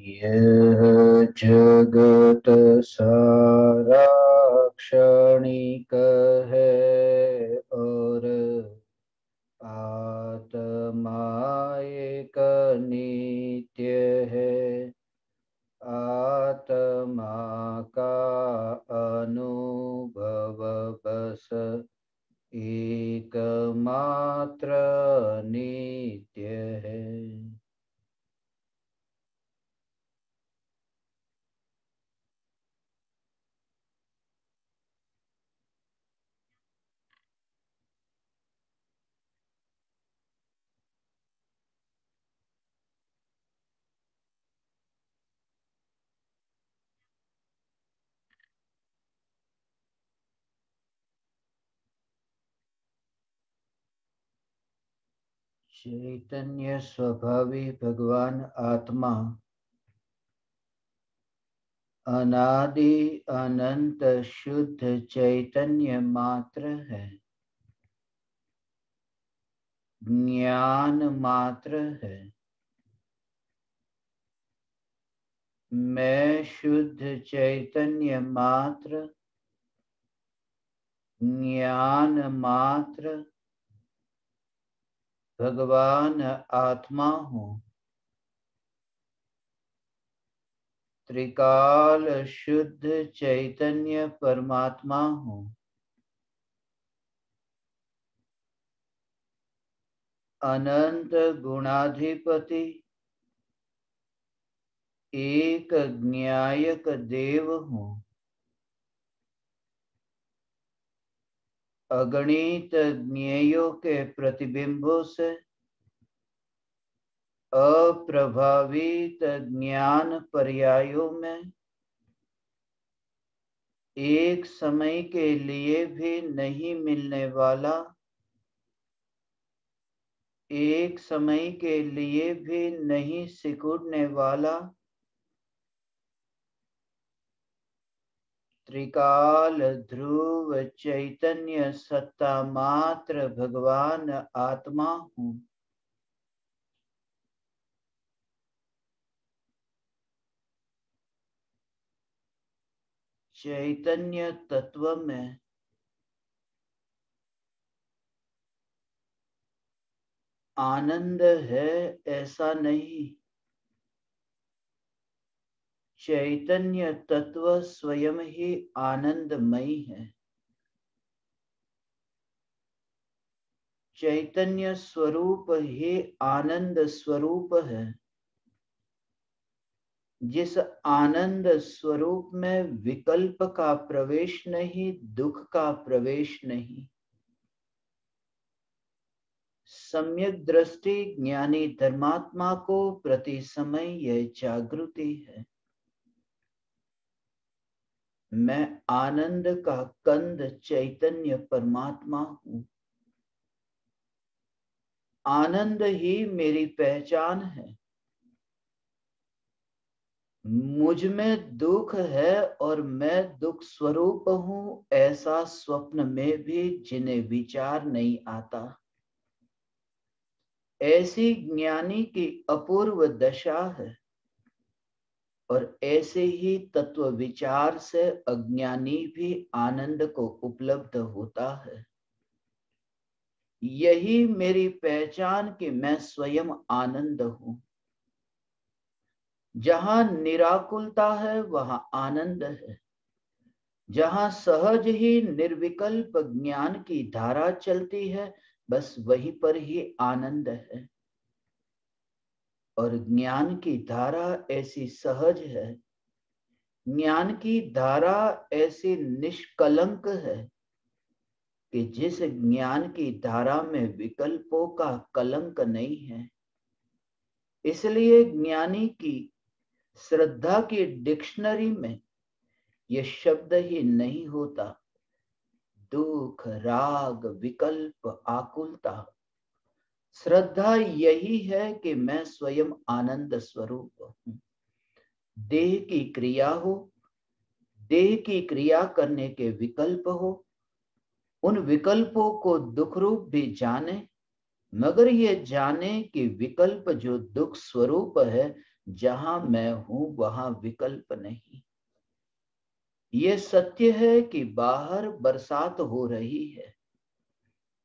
यह जगत सारा क्षणिक है और आत्मा एक नित्य है। आत्मा का अनुभव बस एकमात्र नित्य है। चैतन्य स्वभावी भगवान आत्मा अनादि अनंत शुद्ध चैतन्य मात्र है, ज्ञान मात्र है। मैं शुद्ध चैतन्य मात्र, ज्ञान मात्र भगवान आत्मा हूँ। त्रिकाल शुद्ध चैतन्य परमात्मा हूँ। अनंत गुणाधिपति एक ज्ञायक देव हूँ। अगणित ज्ञेयों के प्रतिबिंबों से अप्रभावित ज्ञान पर्यायों में एक समय के लिए भी नहीं मिलने वाला, एक समय के लिए भी नहीं सिकुड़ने वाला त्रिकाल ध्रुव चैतन्य सत्ता मात्र भगवान आत्मा हूँ। चैतन्य तत्व में आनंद है ऐसा नहीं। चैतन्य तत्व स्वयं ही आनंदमयी है। चैतन्य स्वरूप ही आनंद स्वरूप है। जिस आनंद स्वरूप में विकल्प का प्रवेश नहीं, दुख का प्रवेश नहीं। सम्यक दृष्टि ज्ञानी धर्मात्मा को प्रति समय यह जागृति है। मैं आनंद का कंद चैतन्य परमात्मा हूँ। आनंद ही मेरी पहचान है। मुझ में दुख है और मैं दुख स्वरूप हूँ, ऐसा स्वप्न में भी जिन्हें विचार नहीं आता। ऐसी ज्ञानी की अपूर्व दशा है। और ऐसे ही तत्व विचार से अज्ञानी भी आनंद को उपलब्ध होता है। यही मेरी पहचान कि मैं स्वयं आनंद हूँ। जहां निराकुलता है वहां आनंद है। जहां सहज ही निर्विकल्प ज्ञान की धारा चलती है, बस वहीं पर ही आनंद है। और ज्ञान की धारा ऐसी सहज है, ज्ञान की धारा ऐसी निष्कलंक है कि जिस ज्ञान की धारा में विकल्पों का कलंक नहीं है। इसलिए ज्ञानी की श्रद्धा की डिक्शनरी में यह शब्द ही नहीं होता, दुख राग विकल्प आकुलता। श्रद्धा यही है कि मैं स्वयं आनंद स्वरूप हूं। देह की क्रिया हो, देह की क्रिया करने के विकल्प हो, उन विकल्पों को दुख रूप भी जाने, मगर ये जाने कि विकल्प जो दुख स्वरूप है जहां मैं हूं वहां विकल्प नहीं। ये सत्य है कि बाहर बरसात हो रही है,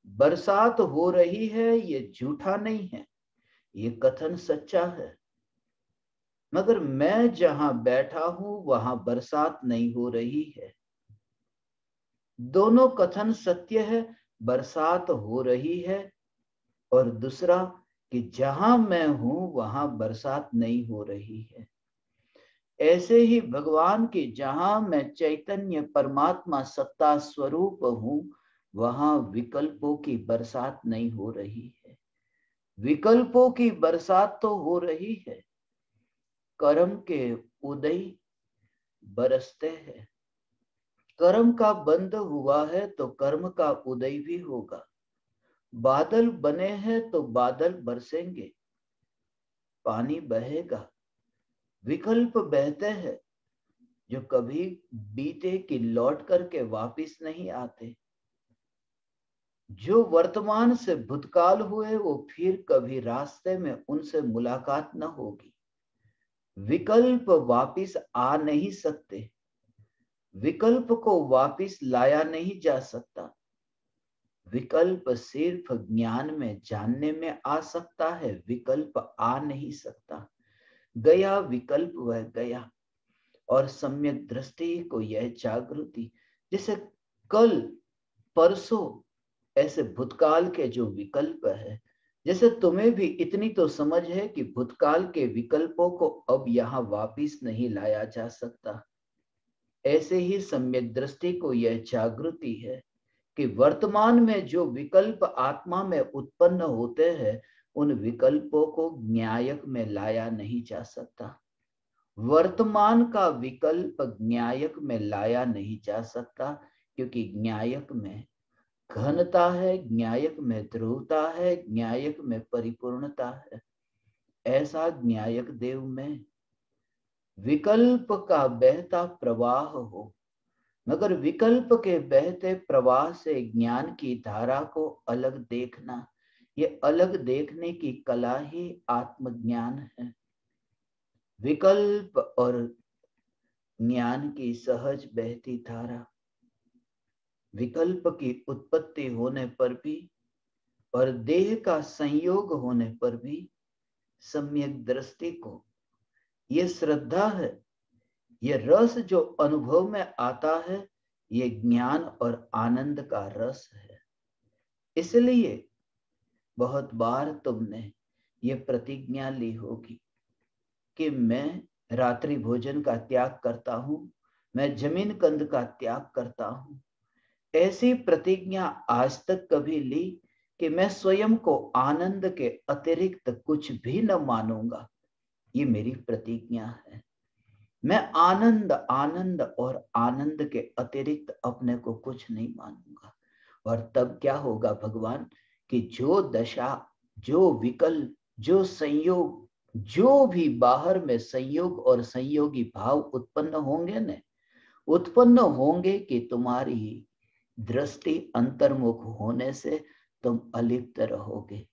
बरसात हो रही है, ये झूठा नहीं है, ये कथन सच्चा है। मगर मैं जहां बैठा हूं वहां बरसात नहीं हो रही है। दोनों कथन सत्य है, बरसात हो रही है, और दूसरा कि जहां मैं हूं वहां बरसात नहीं हो रही है। ऐसे ही भगवान की जहां मैं चैतन्य परमात्मा सत्ता स्वरूप हूं वहां विकल्पों की बरसात नहीं हो रही है। विकल्पों की बरसात तो हो रही है, कर्म के उदय बरसते हैं। कर्म का बंद हुआ है तो कर्म का उदय भी होगा। बादल बने हैं तो बादल बरसेंगे, पानी बहेगा। विकल्प बहते हैं जो कभी बीते कि लौट करके वापिस नहीं आते। जो वर्तमान से भूतकाल हुए वो फिर कभी रास्ते में उनसे मुलाकात न होगी। विकल्प वापिस आ नहीं सकते, विकल्प को वापिस लाया नहीं जा सकता। विकल्प सिर्फ ज्ञान में जानने में आ सकता है, विकल्प आ नहीं सकता। गया विकल्प वह गया, और सम्यक दृष्टि को यह जागृति। जैसे कल परसों ऐसे भूतकाल के जो विकल्प है, जैसे तुम्हें भी इतनी तो समझ है कि भूतकाल के विकल्पों को अब यहां वापिस नहीं लाया जा सकता। ऐसे ही सम्यक दृष्टि को यह जागृति है कि वर्तमान में जो विकल्प आत्मा में उत्पन्न होते हैं उन विकल्पों को न्यायक में लाया नहीं जा सकता। वर्तमान का विकल्प न्यायक में लाया नहीं जा सकता, क्योंकि न्यायक में घनता है, न्यायक में ध्रुवता है, न्यायक में परिपूर्णता है। ऐसा न्यायक देव में विकल्प का बहता प्रवाह हो, मगर विकल्प के बहते प्रवाह से ज्ञान की धारा को अलग देखना, ये अलग देखने की कला ही आत्मज्ञान है। विकल्प और ज्ञान की सहज बहती धारा, विकल्प की उत्पत्ति होने पर भी और देह का संयोग होने पर भी सम्यक दृष्टि को ये श्रद्धा है, ये रस जो अनुभव में आता है, ये ज्ञान और आनंद का रस है। इसलिए बहुत बार तुमने ये प्रतिज्ञा ली होगी कि मैं रात्रि भोजन का त्याग करता हूं, मैं जमीन कंद का त्याग करता हूं। ऐसी प्रतिज्ञा आज तक कभी ली कि मैं स्वयं को आनंद के अतिरिक्त कुछ भी न मानूंगा? ये मेरी प्रतिज्ञा है। मैं आनंद आनंद और आनंद के अतिरिक्त अपने को कुछ नहीं मानूंगा। और तब क्या होगा भगवान, कि जो दशा, जो विकल्प, जो संयोग, जो भी बाहर में संयोग और संयोगी भाव उत्पन्न होंगे न, उत्पन्न होंगे कि तुम्हारी दृष्टि अंतर्मुख होने से तुम अलिप्त रहोगे।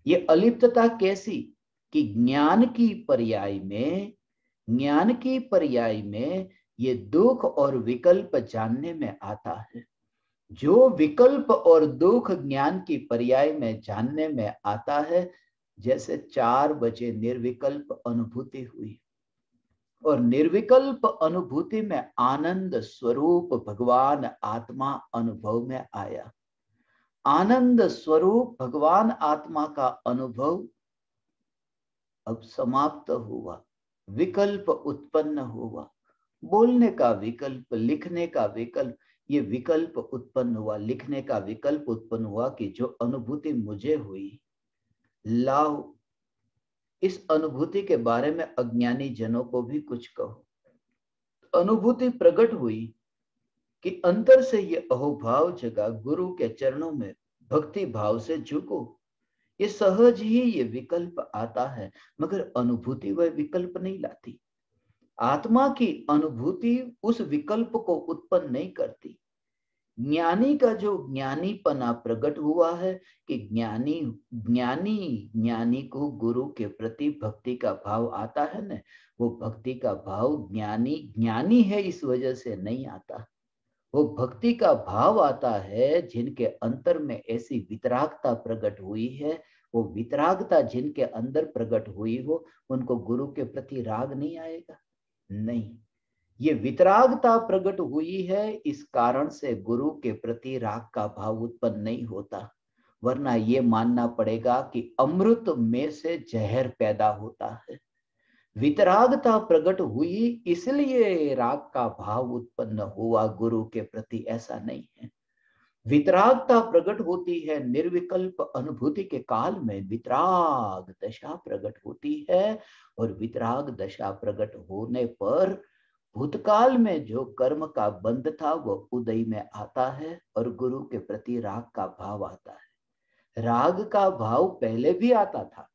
ये अलिप्तता कैसी, कि ज्ञान की पर्याय में, ज्ञान की पर्याय में ये दुख और विकल्प जानने में आता है। जो विकल्प और दुख ज्ञान की पर्याय में जानने में आता है, जैसे 4 बजे निर्विकल्प अनुभूति हुई और निर्विकल्प अनुभूति में आनंद स्वरूप भगवान आत्मा अनुभव में आया। आनंद स्वरूप भगवान आत्मा का अनुभव अब समाप्त हुआ, विकल्प उत्पन्न हुआ। बोलने का विकल्प, लिखने का विकल्प, ये विकल्प उत्पन्न हुआ, लिखने का विकल्प उत्पन्न हुआ कि जो अनुभूति मुझे हुई, लाओ इस अनुभूति के बारे में अज्ञानी जनों को भी कुछ कहो। अनुभूति प्रकट हुई कि अंतर से ये अहोभाव जगा, गुरु के चरणों में भक्ति भाव से झुको। ये सहज ही ये विकल्प आता है, मगर अनुभूति वह विकल्प नहीं लाती। आत्मा की अनुभूति उस विकल्प को उत्पन्न नहीं करती। ज्ञानी का जो ज्ञानीपना प्रकट हुआ है कि ज्ञानी ज्ञानी ज्ञानी को गुरु के प्रति भक्ति का भाव आता है ना, वो भक्ति का भाव ज्ञानी ज्ञानी है इस वजह से नहीं आता। वो भक्ति का भाव आता है जिनके अंतर में ऐसी वितरागता प्रकट हुई है। वो वितरागता जिनके अंदर प्रकट हुई हो, उनको गुरु के प्रति राग नहीं आएगा। नहीं, ये वितरागता प्रकट हुई है, इस कारण से गुरु के प्रति राग का भाव उत्पन्न नहीं होता। वरना ये मानना पड़ेगा कि अमृत में से जहर पैदा होता है। वितरागता प्रकट हुई इसलिए राग का भाव उत्पन्न हुआ गुरु के प्रति, ऐसा नहीं है। वितरागता प्रकट होती है निर्विकल्प अनुभूति के काल में, वितराग दशा प्रकट होती है। और वितराग दशा प्रकट होने पर भूतकाल में जो कर्म का बंध था वो उदय में आता है और गुरु के प्रति राग का भाव आता है। राग का भाव पहले भी आता था,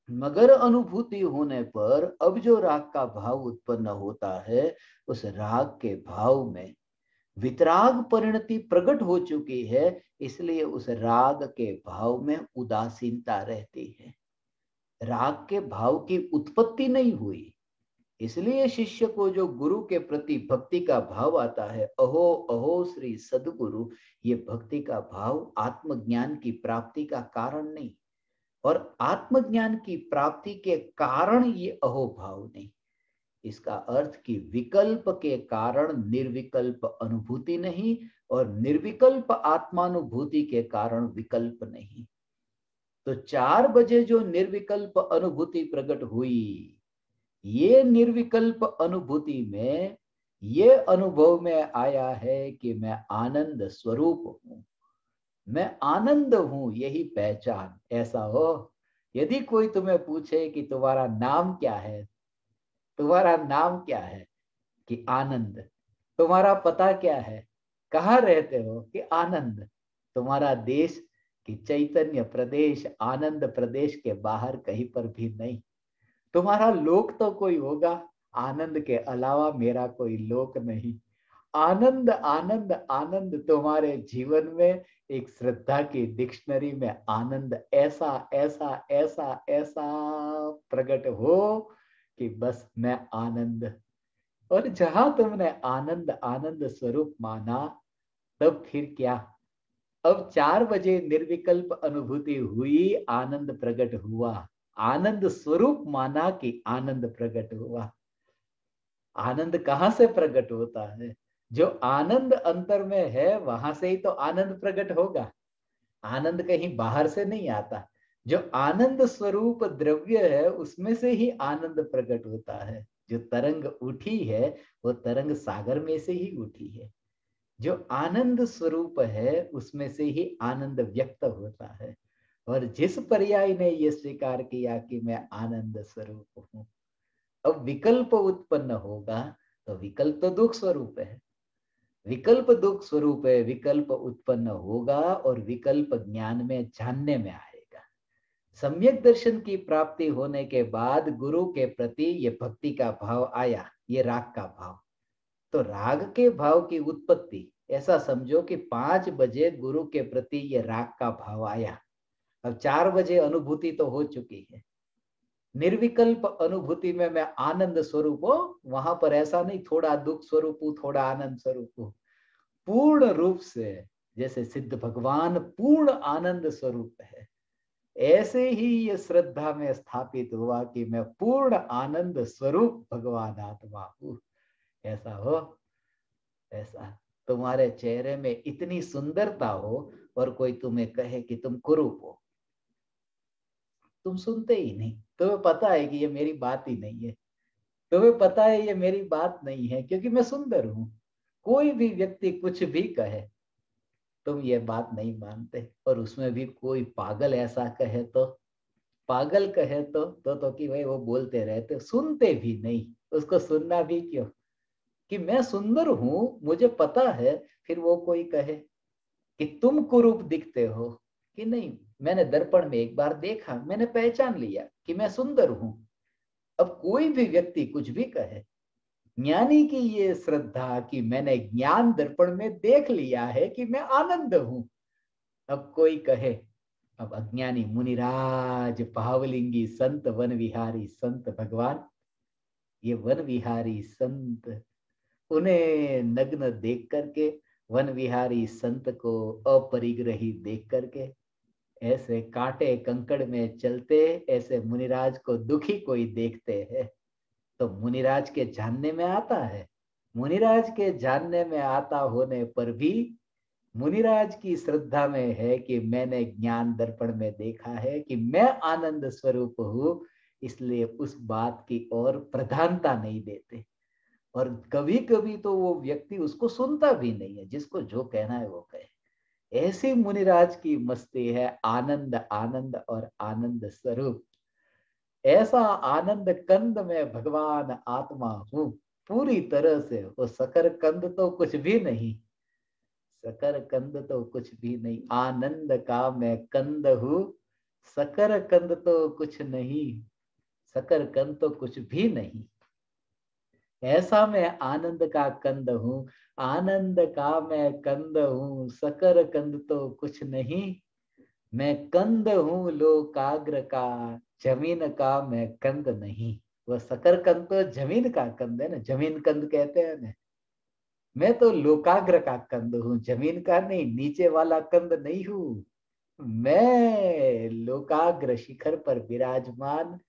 मगर अनुभूति होने पर अब जो राग का भाव उत्पन्न होता है, उस राग के भाव में वितराग परिणति प्रकट हो चुकी है, इसलिए उस राग के भाव में उदासीनता रहती है। राग के भाव की उत्पत्ति नहीं हुई, इसलिए शिष्य को जो गुरु के प्रति भक्ति का भाव आता है, अहो अहो श्री सद्गुरु, ये भक्ति का भाव आत्मज्ञान की प्राप्ति का कारण नहीं, और आत्मज्ञान की प्राप्ति के कारण ये अहो भाव नहीं। इसका अर्थ कि विकल्प के कारण निर्विकल्प अनुभूति नहीं, और निर्विकल्प आत्मानुभूति के कारण विकल्प नहीं। तो 4 बजे जो निर्विकल्प अनुभूति प्रकट हुई, ये निर्विकल्प अनुभूति में ये अनुभव में आया है कि मैं आनंद स्वरूप हूं, मैं आनंद हूं, यही पहचान। ऐसा हो, यदि कोई तुम्हें पूछे कि तुम्हारा नाम क्या है, तुम्हारा नाम क्या है, कि आनंद। तुम्हारा पता क्या है, कहाँ रहते हो, कि आनंद। तुम्हारा देश, कि चैतन्य प्रदेश, आनंद प्रदेश के बाहर कहीं पर भी नहीं। तुम्हारा लोक तो कोई होगा, आनंद के अलावा मेरा कोई लोक नहीं। आनंद आनंद आनंद, तुम्हारे जीवन में एक श्रद्धा की डिक्शनरी में आनंद ऐसा ऐसा ऐसा ऐसा प्रकट हो कि बस मैं आनंद। और जहां तुमने आनंद आनंद स्वरूप माना, तब फिर क्या, अब 4 बजे निर्विकल्प अनुभूति हुई, आनंद प्रकट हुआ, आनंद स्वरूप माना कि आनंद प्रकट हुआ। आनंद कहां से प्रकट होता है, जो आनंद अंतर में है वहां से ही तो आनंद प्रकट होगा। आनंद कहीं बाहर से नहीं आता। जो आनंद स्वरूप द्रव्य है उसमें से ही आनंद प्रकट होता है। जो तरंग उठी है वो तरंग सागर में से ही उठी है। जो आनंद स्वरूप है उसमें से ही आनंद व्यक्त होता है। और जिस पर्याय ने ये स्वीकार किया कि मैं आनंद स्वरूप हूं, अब विकल्प उत्पन्न होगा तो विकल्प तो दुख स्वरूप है, विकल्प दुख स्वरूप है, विकल्प उत्पन्न होगा और विकल्प ज्ञान में जानने में आएगा। सम्यक दर्शन की प्राप्ति होने के बाद गुरु के प्रति ये भक्ति का भाव आया, ये राग का भाव। तो राग के भाव की उत्पत्ति ऐसा समझो कि 5 बजे गुरु के प्रति ये राग का भाव आया। अब 4 बजे अनुभूति तो हो चुकी है। निर्विकल्प अनुभूति में मैं आनंद स्वरूप हूं, वहां पर ऐसा नहीं थोड़ा दुख स्वरूप हूं, थोड़ा आनंद स्वरूप हूं। पूर्ण रूप से, जैसे सिद्ध भगवान पूर्ण आनंद स्वरूप है, ऐसे ही ये श्रद्धा में स्थापित हुआ कि मैं पूर्ण आनंद स्वरूप भगवान आत्मा हूं। ऐसा हो, ऐसा तुम्हारे चेहरे में इतनी सुंदरता हो और कोई तुम्हें कहे कि तुम कुरूप हो, तुम सुनते ही नहीं। तुम्हें पता है कि ये मेरी बात ही नहीं है, तुम्हें पता है ये मेरी बात नहीं है, क्योंकि मैं सुंदर हूं। कोई भी व्यक्ति कुछ भी कहे, तुम ये बात नहीं मानते। और उसमें भी कोई पागल ऐसा कहे तो, पागल कहे तो कि भाई वो बोलते रहते, सुनते भी नहीं। उसको सुनना भी क्यों, कि मैं सुंदर हूं, मुझे पता है। फिर वो कोई कहे कि तुम कुरूप दिखते हो, कि नहीं, मैंने दर्पण में एक बार देखा, मैंने पहचान लिया कि मैं सुंदर हूं। अब कोई भी व्यक्ति कुछ भी कहे, ज्ञानी की ये श्रद्धा कि मैंने ज्ञान दर्पण में देख लिया है कि मैं आनंद हूं। अब कोई कहे, अब अज्ञानी मुनिराज पावलिंगी संत वन विहारी संत भगवान, ये वन विहारी संत, उन्हें नग्न देख करके, वन विहारी संत को अपरिग्रही देख करके, ऐसे कांटे कंकड़ में चलते ऐसे मुनिराज को दुखी कोई देखते हैं तो मुनिराज के जानने में आता है। मुनिराज के जानने में आता होने पर भी मुनिराज की श्रद्धा में है कि मैंने ज्ञान दर्पण में देखा है कि मैं आनंद स्वरूप हूं, इसलिए उस बात की ओर प्रधानता नहीं देते। और कभी कभी तो वो व्यक्ति उसको सुनता भी नहीं है, जिसको जो कहना है वो कहे। ऐसी मुनिराज की मस्ती है, आनंद आनंद और आनंद स्वरूप। ऐसा आनंद कंद में भगवान आत्मा हूं पूरी तरह से। वो सकर कंद तो कुछ भी नहीं, सकर कंद तो कुछ भी नहीं, आनंद का मैं कंद हूं, सकर कंद तो कुछ नहीं, सकर कंद तो कुछ भी नहीं। ऐसा मैं आनंद का कंद हूं, आनंद का मैं कंद हूं, सकर कंद तो कुछ नहीं, मैं कंद हूं लोकाग्र का, जमीन का मैं कंद नहीं। वो सकर कंद तो जमीन का कंद है ना, जमीन कंद कहते हैं ना। मैं तो लोकाग्र का कंद हूं, जमीन का नहीं, नीचे वाला कंद नहीं हूं। मैं लोकाग्र शिखर पर विराजमान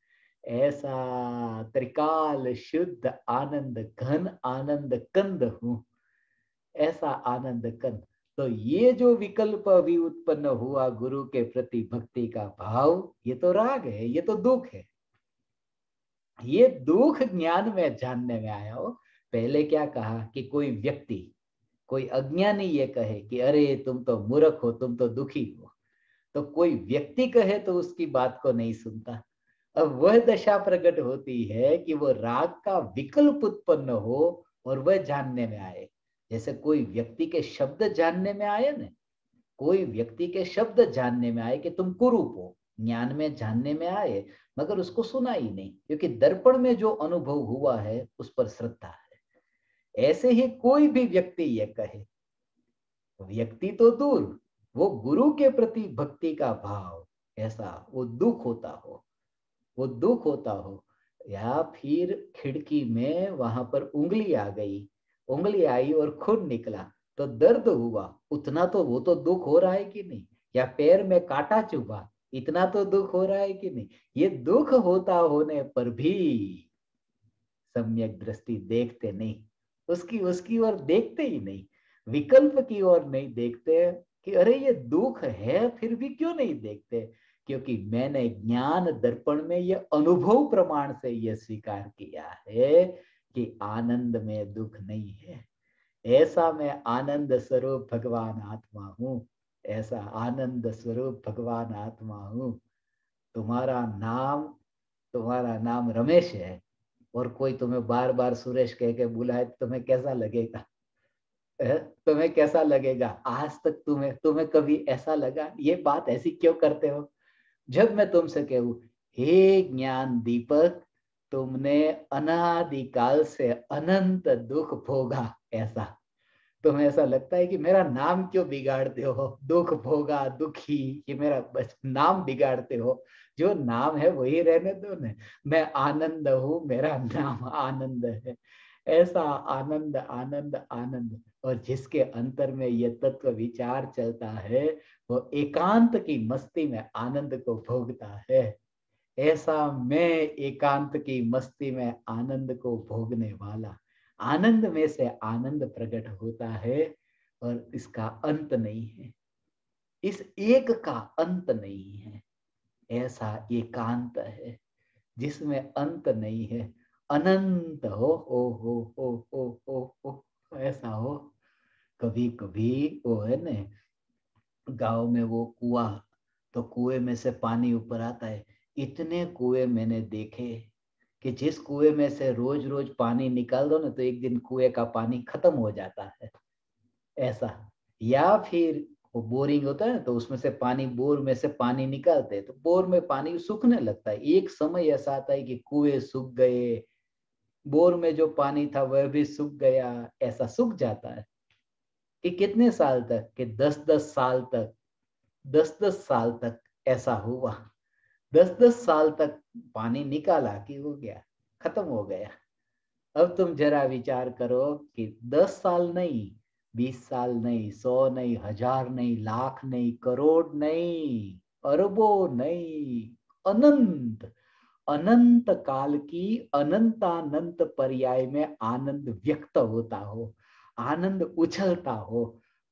ऐसा त्रिकाल शुद्ध आनंद घन आनंद कंद हूं, ऐसा आनंद कंद। तो ये जो विकल्प अभी उत्पन्न हुआ गुरु के प्रति भक्ति का भाव, ये तो राग है, ये तो दुख है। ये दुख ज्ञान में जानने में आया हो। पहले क्या कहा कि कोई व्यक्ति, कोई अज्ञानी ये कहे कि अरे तुम तो मूर्ख हो, तुम तो दुखी हो, तो कोई व्यक्ति कहे तो उसकी बात को नहीं सुनता। अब वह दशा प्रकट होती है कि वो राग का विकल्प उत्पन्न हो और वह जानने में आए। जैसे कोई व्यक्ति के शब्द जानने में आए ना, कोई व्यक्ति के शब्द जानने में आए कि तुम कुरूप हो, ज्ञान में जानने में आए, मगर उसको सुना ही नहीं, क्योंकि दर्पण में जो अनुभव हुआ है उस पर श्रद्धा है। ऐसे ही कोई भी व्यक्ति ये कहे, व्यक्ति तो दूर, वो गुरु के प्रति भक्ति का भाव ऐसा, वो दुख होता हो, वो दुख होता हो, या फिर खिड़की में वहां पर उंगली आ गई, उंगली आई और खून निकला तो दर्द हुआ, उतना तो वो तो दुख हो रहा है कि नहीं। या पैर में कांटा चुभा, इतना तो दुख हो रहा है कि नहीं। ये दुख होता होने पर भी सम्यक दृष्टि देखते नहीं, उसकी उसकी ओर देखते ही नहीं, विकल्प की ओर नहीं देखते कि अरे ये दुख है, फिर भी क्यों नहीं देखते। क्योंकि मैंने ज्ञान दर्पण में ये अनुभव प्रमाण से ये स्वीकार किया है कि आनंद में दुख नहीं है। ऐसा मैं आनंद स्वरूप भगवान आत्मा हूं, ऐसा आनंद स्वरूप भगवान आत्मा हूं। तुम्हारा नाम, तुम्हारा नाम रमेश है और कोई तुम्हें बार बार सुरेश कह के बुलाए तो तुम्हें कैसा लगेगा? तुम्हें कैसा लगेगा? आज तक तुम्हें तुम्हें कभी ऐसा लगा? ये बात ऐसी क्यों करते हो? जब मैं तुमसे कहूं हे ज्ञान दीपक, तुमने अनादिकाल से अनंत दुख भोगा, ऐसा तुम्हें ऐसा लगता है कि मेरा नाम क्यों बिगाड़ते हो? दुख भोगा, दुखी, ये मेरा बस नाम बिगाड़ते हो। जो नाम है वही रहने दो ना। मैं आनंद हूं, मेरा नाम आनंद है। ऐसा आनंद आनंद आनंद। और जिसके अंतर में ये तत्व विचार चलता है वो एकांत की मस्ती में आनंद को भोगता है। ऐसा मैं एकांत की मस्ती में आनंद को भोगने वाला, आनंद में से आनंद प्रकट होता है और इसका अंत नहीं है, इस एक का अंत नहीं है। ऐसा एकांत है जिसमें अंत नहीं है, अनंत हो, हो ऐसा हो। कभी कभी वो है ना, गांव में वो कुआं, तो कुएं में से पानी ऊपर आता है। इतने कुएं मैंने देखे कि जिस कुएं में से रोज रोज पानी निकाल दो ना तो एक दिन कुएं का पानी खत्म हो जाता है, ऐसा। या फिर वो बोरिंग होता है तो उसमें से पानी, बोर में से पानी निकालते हैं तो बोर में पानी सूखने लगता है। एक समय ऐसा आता है कि कुएं सूख गए, बोर में जो पानी था वह भी सूख गया, ऐसा सूख जाता है। कि कितने साल तक, कि 10-10 साल तक, 10-10 साल तक ऐसा हुआ। 10-10 साल तक पानी निकाला कि हो गया, खत्म हो गया। अब तुम जरा विचार करो कि 10 साल नहीं, 20 साल नहीं, 100 नहीं, 1000 नहीं, लाख नहीं, करोड़ नहीं, अरबों नहीं, अनंत अनंत काल की अनंतानंत पर्याय में आनंद व्यक्त होता हो, आनंद उछलता हो,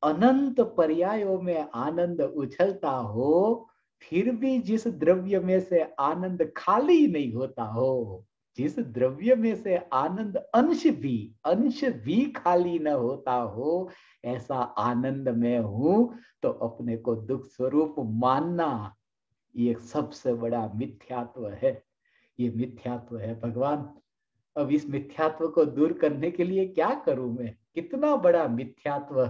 अनंत पर्यायों में आनंद उछलता हो, फिर भी जिस द्रव्य में से आनंद खाली नहीं होता हो, जिस द्रव्य में से आनंद अंश भी खाली न होता हो, ऐसा आनंद में हूं, तो अपने को दुख स्वरूप मानना ये सबसे बड़ा मिथ्यात्व है। ये मिथ्यात्व है भगवान। अब इस मिथ्यात्व को दूर करने के लिए क्या करूं मैं? कितना बड़ा मिथ्यात्व।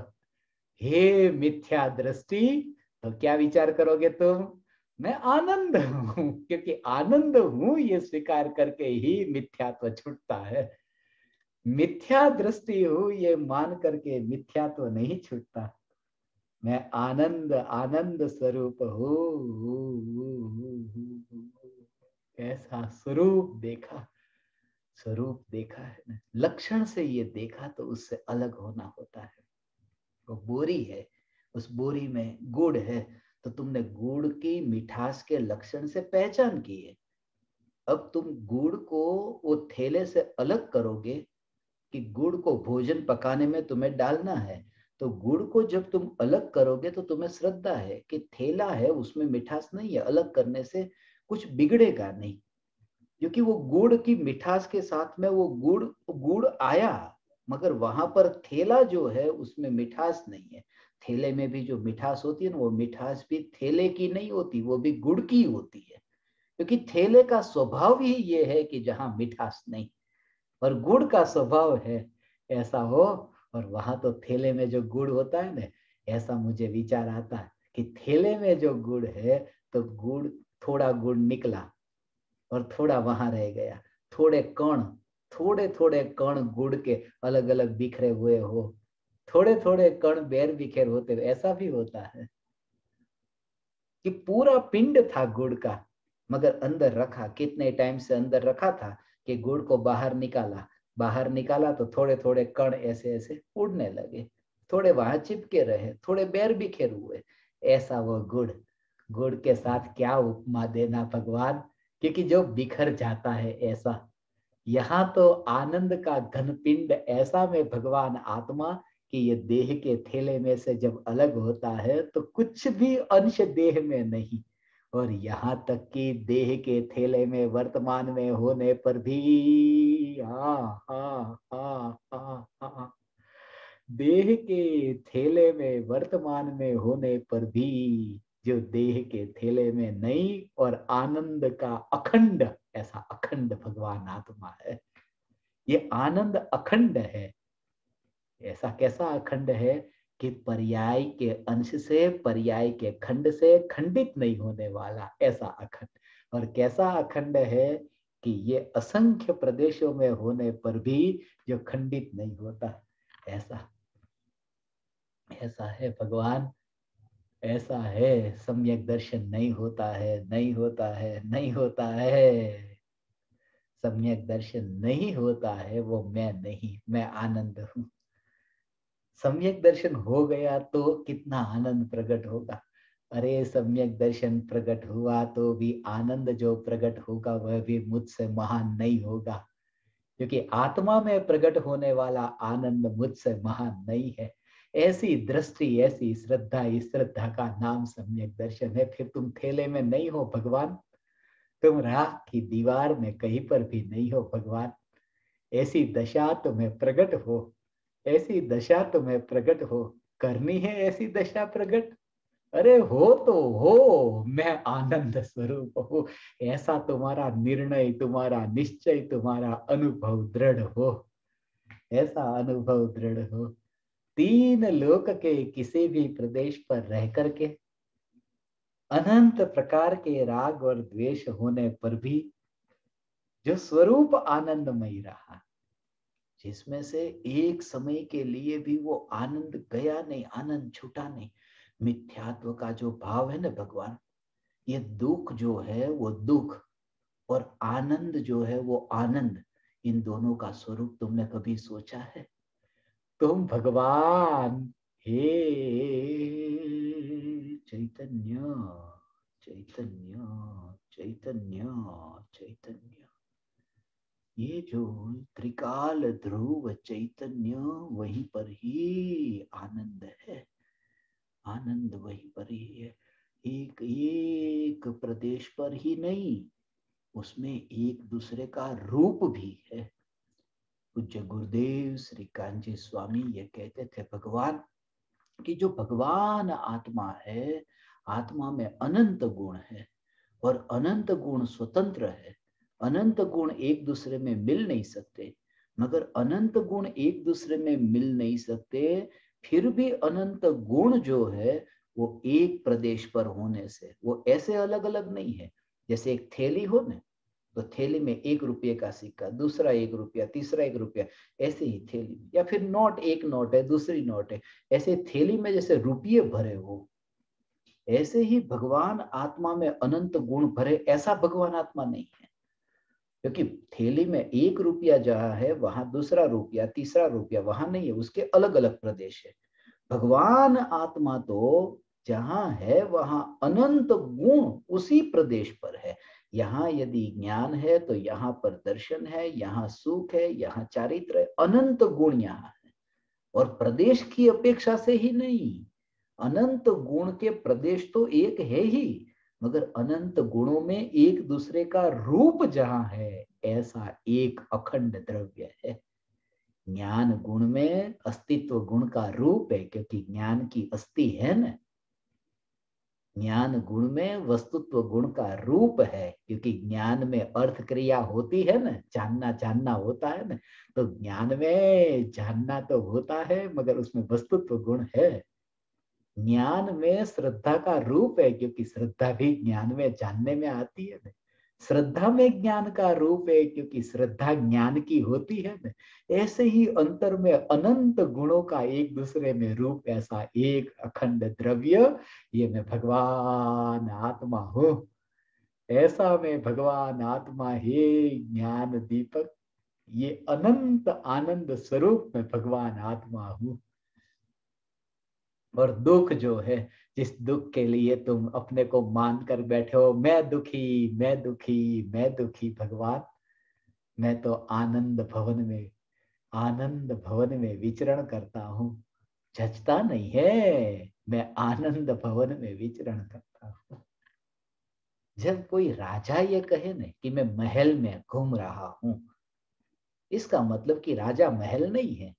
हे मिथ्या दृष्टि, तो क्या विचार करोगे तुम? मैं आनंद हूं, क्योंकि आनंद हूं ये स्वीकार करके ही मिथ्यात्व छूटता है। मिथ्या दृष्टि हूं ये मान करके मिथ्यात्व नहीं छूटता। मैं आनंद आनंद स्वरूप हूँ। ऐसा स्वरूप देखा, स्वरूप देखा है ना, लक्षण से ये देखा तो उससे अलग होना होता है। वो बोरी है, उस बोरी में गुड़ है, तो तुमने गुड़ की मिठास के लक्षण से पहचान की है। अब तुम गुड़ को वो थैले से अलग करोगे कि गुड़ को भोजन पकाने में तुम्हें डालना है, तो गुड़ को जब तुम अलग करोगे तो तुम्हें श्रद्धा है कि थैला है उसमें मिठास नहीं है, अलग करने से कुछ बिगड़ेगा नहीं, क्योंकि वो गुड़ की मिठास के साथ में वो गुड़ गुड़ आया, मगर वहां पर थैला जो है उसमें मिठास नहीं है। थैले में भी जो मिठास होती है ना, वो मिठास भी थैले की नहीं होती, वो भी गुड़ की होती है, क्योंकि थैले का स्वभाव ही ये है कि जहां मिठास नहीं, और गुड़ का स्वभाव है ऐसा हो। और वहां तो थैले में जो गुड़ होता है ना, ऐसा मुझे विचार आता है कि थैले में जो गुड़ है, तो गुड़, थोड़ा गुड़ निकला और थोड़ा वहां रह गया, थोड़े कण, थोड़े थोड़े कण गुड़ के अलग अलग बिखरे हुए हो, थोड़े थोड़े कण बेर बिखेर होते हुए, ऐसा भी होता है कि पूरा पिंड था गुड़ का, मगर अंदर रखा, कितने टाइम से अंदर रखा था कि गुड़ को बाहर निकाला, बाहर निकाला तो थोड़े थोड़े कण ऐसे ऐसे उड़ने लगे, थोड़े वहां चिपके रहे, थोड़े बेर बिखेर हुए। ऐसा वो गुड़, गुड़ के साथ क्या उपमा देना भगवान, क्योंकि जो बिखर जाता है ऐसा। यहाँ तो आनंद का घनपिंड ऐसा में भगवान आत्मा कि ये देह के थैले में से जब अलग होता है तो कुछ भी अंश देह में नहीं, और यहाँ तक कि देह के थैले में वर्तमान में होने पर भी देह के थैले में वर्तमान में होने पर भी जो देह के थैले में नहीं, और आनंद का अखंड, ऐसा अखंड भगवान आत्मा है। ये आनंद अखंड है। ऐसा कैसा अखंड है कि पर्याय के अंश से, पर्याय के खंड से खंडित नहीं होने वाला, ऐसा अखंड। और कैसा अखंड है कि ये असंख्य प्रदेशों में होने पर भी जो खंडित नहीं होता, ऐसा, ऐसा है भगवान। ऐसा है, सम्यक दर्शन नहीं होता है, नहीं होता है, नहीं होता है। सम्यक दर्शन नहीं होता है, वो मैं नहीं, मैं आनंद हूं। सम्यक दर्शन हो गया तो कितना आनंद प्रकट होगा। अरे सम्यक दर्शन प्रकट हुआ तो भी आनंद जो प्रकट होगा वह भी मुझसे महान नहीं होगा, क्योंकि आत्मा में प्रकट होने वाला आनंद मुझसे महान नहीं है। ऐसी दृष्टि, ऐसी श्रद्धा, इस श्रद्धा का नाम सम्यक दर्शन है। फिर तुम थैले में नहीं हो भगवान, तुम राख की दीवार में कहीं पर भी नहीं हो भगवान। ऐसी दशा तुम्हें प्रकट हो, ऐसी दशा तुम्हें प्रकट हो, करनी है ऐसी दशा प्रकट। अरे हो तो हो, मैं आनंद स्वरूप हूँ, ऐसा तुम्हारा निर्णय, तुम्हारा निश्चय, तुम्हारा अनुभव दृढ़ हो, ऐसा अनुभव दृढ़ हो। तीन लोक के किसी भी प्रदेश पर रह करके अनंत प्रकार के राग और द्वेष होने पर भी जो स्वरूप आनंदमय रहा, जिसमें से एक समय के लिए भी वो आनंद गया नहीं, आनंद छूटा नहीं। मिथ्यात्व का जो भाव है ना भगवान, ये दुख जो है वो दुख और आनंद जो है वो आनंद, इन दोनों का स्वरूप तुमने कभी सोचा है? तुम भगवान हे चैतन्य चैतन्य चैतन्य चैतन्य, ये जो त्रिकाल ध्रुव चैतन्य, वहीं पर ही आनंद है। आनंद वहीं पर ही है। एक एक प्रदेश पर ही नहीं, उसमें एक दूसरे का रूप भी है। पूज्य गुरुदेव श्री कांची स्वामी ये कहते थे भगवान कि जो भगवान आत्मा है, आत्मा में अनंत गुण है और अनंत गुण स्वतंत्र है। अनंत गुण एक दूसरे में मिल नहीं सकते, मगर अनंत गुण एक दूसरे में मिल नहीं सकते, फिर भी अनंत गुण जो है वो एक प्रदेश पर होने से वो ऐसे अलग अलग नहीं है। जैसे एक थैली हो ना, तो थैली में 1 रुपये का सिक्का, दूसरा 1 रुपया, तीसरा 1 रुपया, ऐसे ही थैली में, या फिर नोट, एक नोट है, दूसरी नोट है, ऐसे थैली में जैसे रुपये भरे हो, ऐसे ही भगवान आत्मा में अनंत गुण भरे, ऐसा भगवान आत्मा नहीं है। क्योंकि थैली में 1 रुपया जहां है वहां दूसरा रुपया, तीसरा रुपया वहां नहीं है, उसके अलग अलग प्रदेश है। भगवान आत्मा तो जहां है वहां अनंत गुण उसी प्रदेश पर है। यहाँ यदि ज्ञान है तो यहाँ पर दर्शन है, यहाँ सुख है, यहाँ चारित्र है, अनंत गुण यहाँ है। और प्रदेश की अपेक्षा से ही नहीं, अनंत गुण के प्रदेश तो एक है ही, मगर अनंत गुणों में एक दूसरे का रूप जहां है, ऐसा एक अखंड द्रव्य है। ज्ञान गुण में अस्तित्व गुण का रूप है, क्योंकि ज्ञान की अस्थि है ना। ज्ञान गुण में वस्तुत्व गुण का रूप है, क्योंकि ज्ञान में अर्थ क्रिया होती है ना, जानना जानना होता है ना, तो ज्ञान में जानना तो होता है मगर उसमें वस्तुत्व गुण है। ज्ञान में श्रद्धा का रूप है, क्योंकि श्रद्धा भी ज्ञान में जानने में आती है ना। श्रद्धा में ज्ञान का रूप है, क्योंकि श्रद्धा ज्ञान की होती है ना। ऐसे ही अंतर में अनंत गुणों का एक दूसरे में रूप, ऐसा एक अखंड द्रव्य, ये मैं भगवान आत्मा हूँ। ऐसा मैं भगवान आत्मा हे ज्ञान दीपक, ये अनंत आनंद स्वरूप में भगवान आत्मा हूँ। और दुख जो है, जिस दुख के लिए तुम अपने को मान कर बैठे हो, मैं दुखी, मैं दुखी, मैं दुखी, भगवान मैं तो आनंद भवन में, आनंद भवन में विचरण करता हूँ। जचता नहीं है, मैं आनंद भवन में विचरण करता हूँ। जब कोई राजा ये कहे ना कि मैं महल में घूम रहा हूं, इसका मतलब कि राजा महल नहीं है।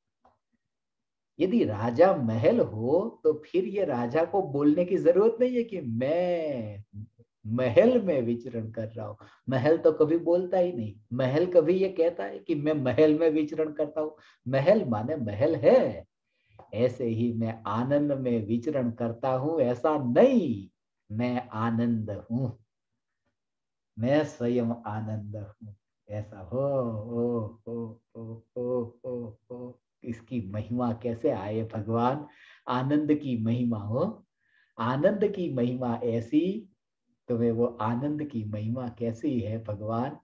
यदि राजा महल हो तो फिर ये राजा को बोलने की जरूरत नहीं है कि मैं महल में विचरण कर रहा हूं। महल तो कभी बोलता ही नहीं। महल कभी ये कहता है कि मैं महल में विचरण करता हूं? महल माने महल है। ऐसे ही मैं आनंद में विचरण करता हूं, ऐसा नहीं। मैं आनंद हूं, मैं स्वयं आनंद हूं, ऐसा हो। ओ ओ ओ ओ ओ इसकी महिमा कैसे आए भगवान? आनंद की महिमा हो, आनंद की महिमा ऐसी, तुम्हें वो आनंद की महिमा कैसी है भगवान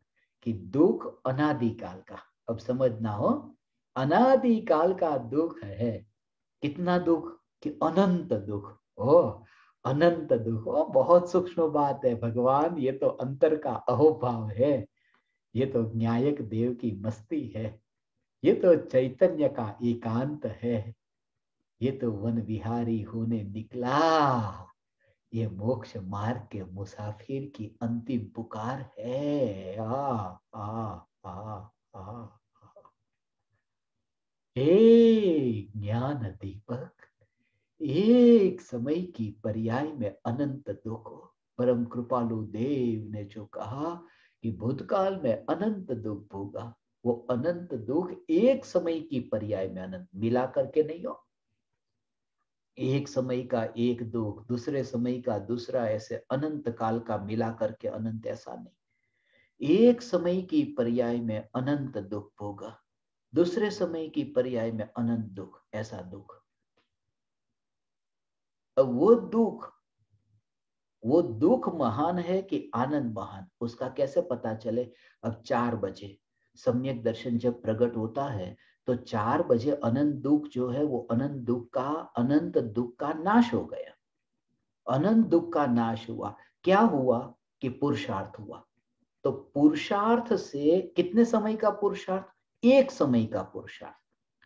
कि दुख अनादिकाल का, अब समझना हो, अनादिकाल का दुख है। कितना दुख? कि अनंत दुख हो, अनंत दुख हो। बहुत सूक्ष्म बात है भगवान, ये तो अंतर का अहोभाव है, ये तो न्यायक देव की मस्ती है, ये तो चैतन्य का एकांत है, ये तो वन विहारी होने निकला, ये मोक्ष मार्ग के मुसाफिर की अंतिम पुकार है। आ आ हे ज्ञान दीपक, एक समय की पर्याय में अनंत दुख हो। परम कृपालु देव ने जो कहा कि भूतकाल में अनंत दुख भोगा, वो अनंत दुख एक समय की पर्याय में अनंत, मिला करके नहीं हो। एक समय का एक दुख, दूसरे समय का दूसरा, ऐसे अनंत काल का मिला करके अनंत, ऐसा नहीं। एक समय की पर्याय में अनंत दुख भोगा। दूसरे समय की पर्याय में अनंत दुख, ऐसा दुख। अब वो दुख महान है कि आनंद महान, उसका कैसे पता चले? अब 4 बजे सम्यक दर्शन जब प्रकट होता है तो 4 बजे अनंत दुख जो है वो अनंत दुख का नाश हो गया। अनंत दुख का नाश हुआ। क्या हुआ? कि पुरुषार्थ हुआ। तो पुरुषार्थ से कितने समय का पुरुषार्थ? एक समय का पुरुषार्थ।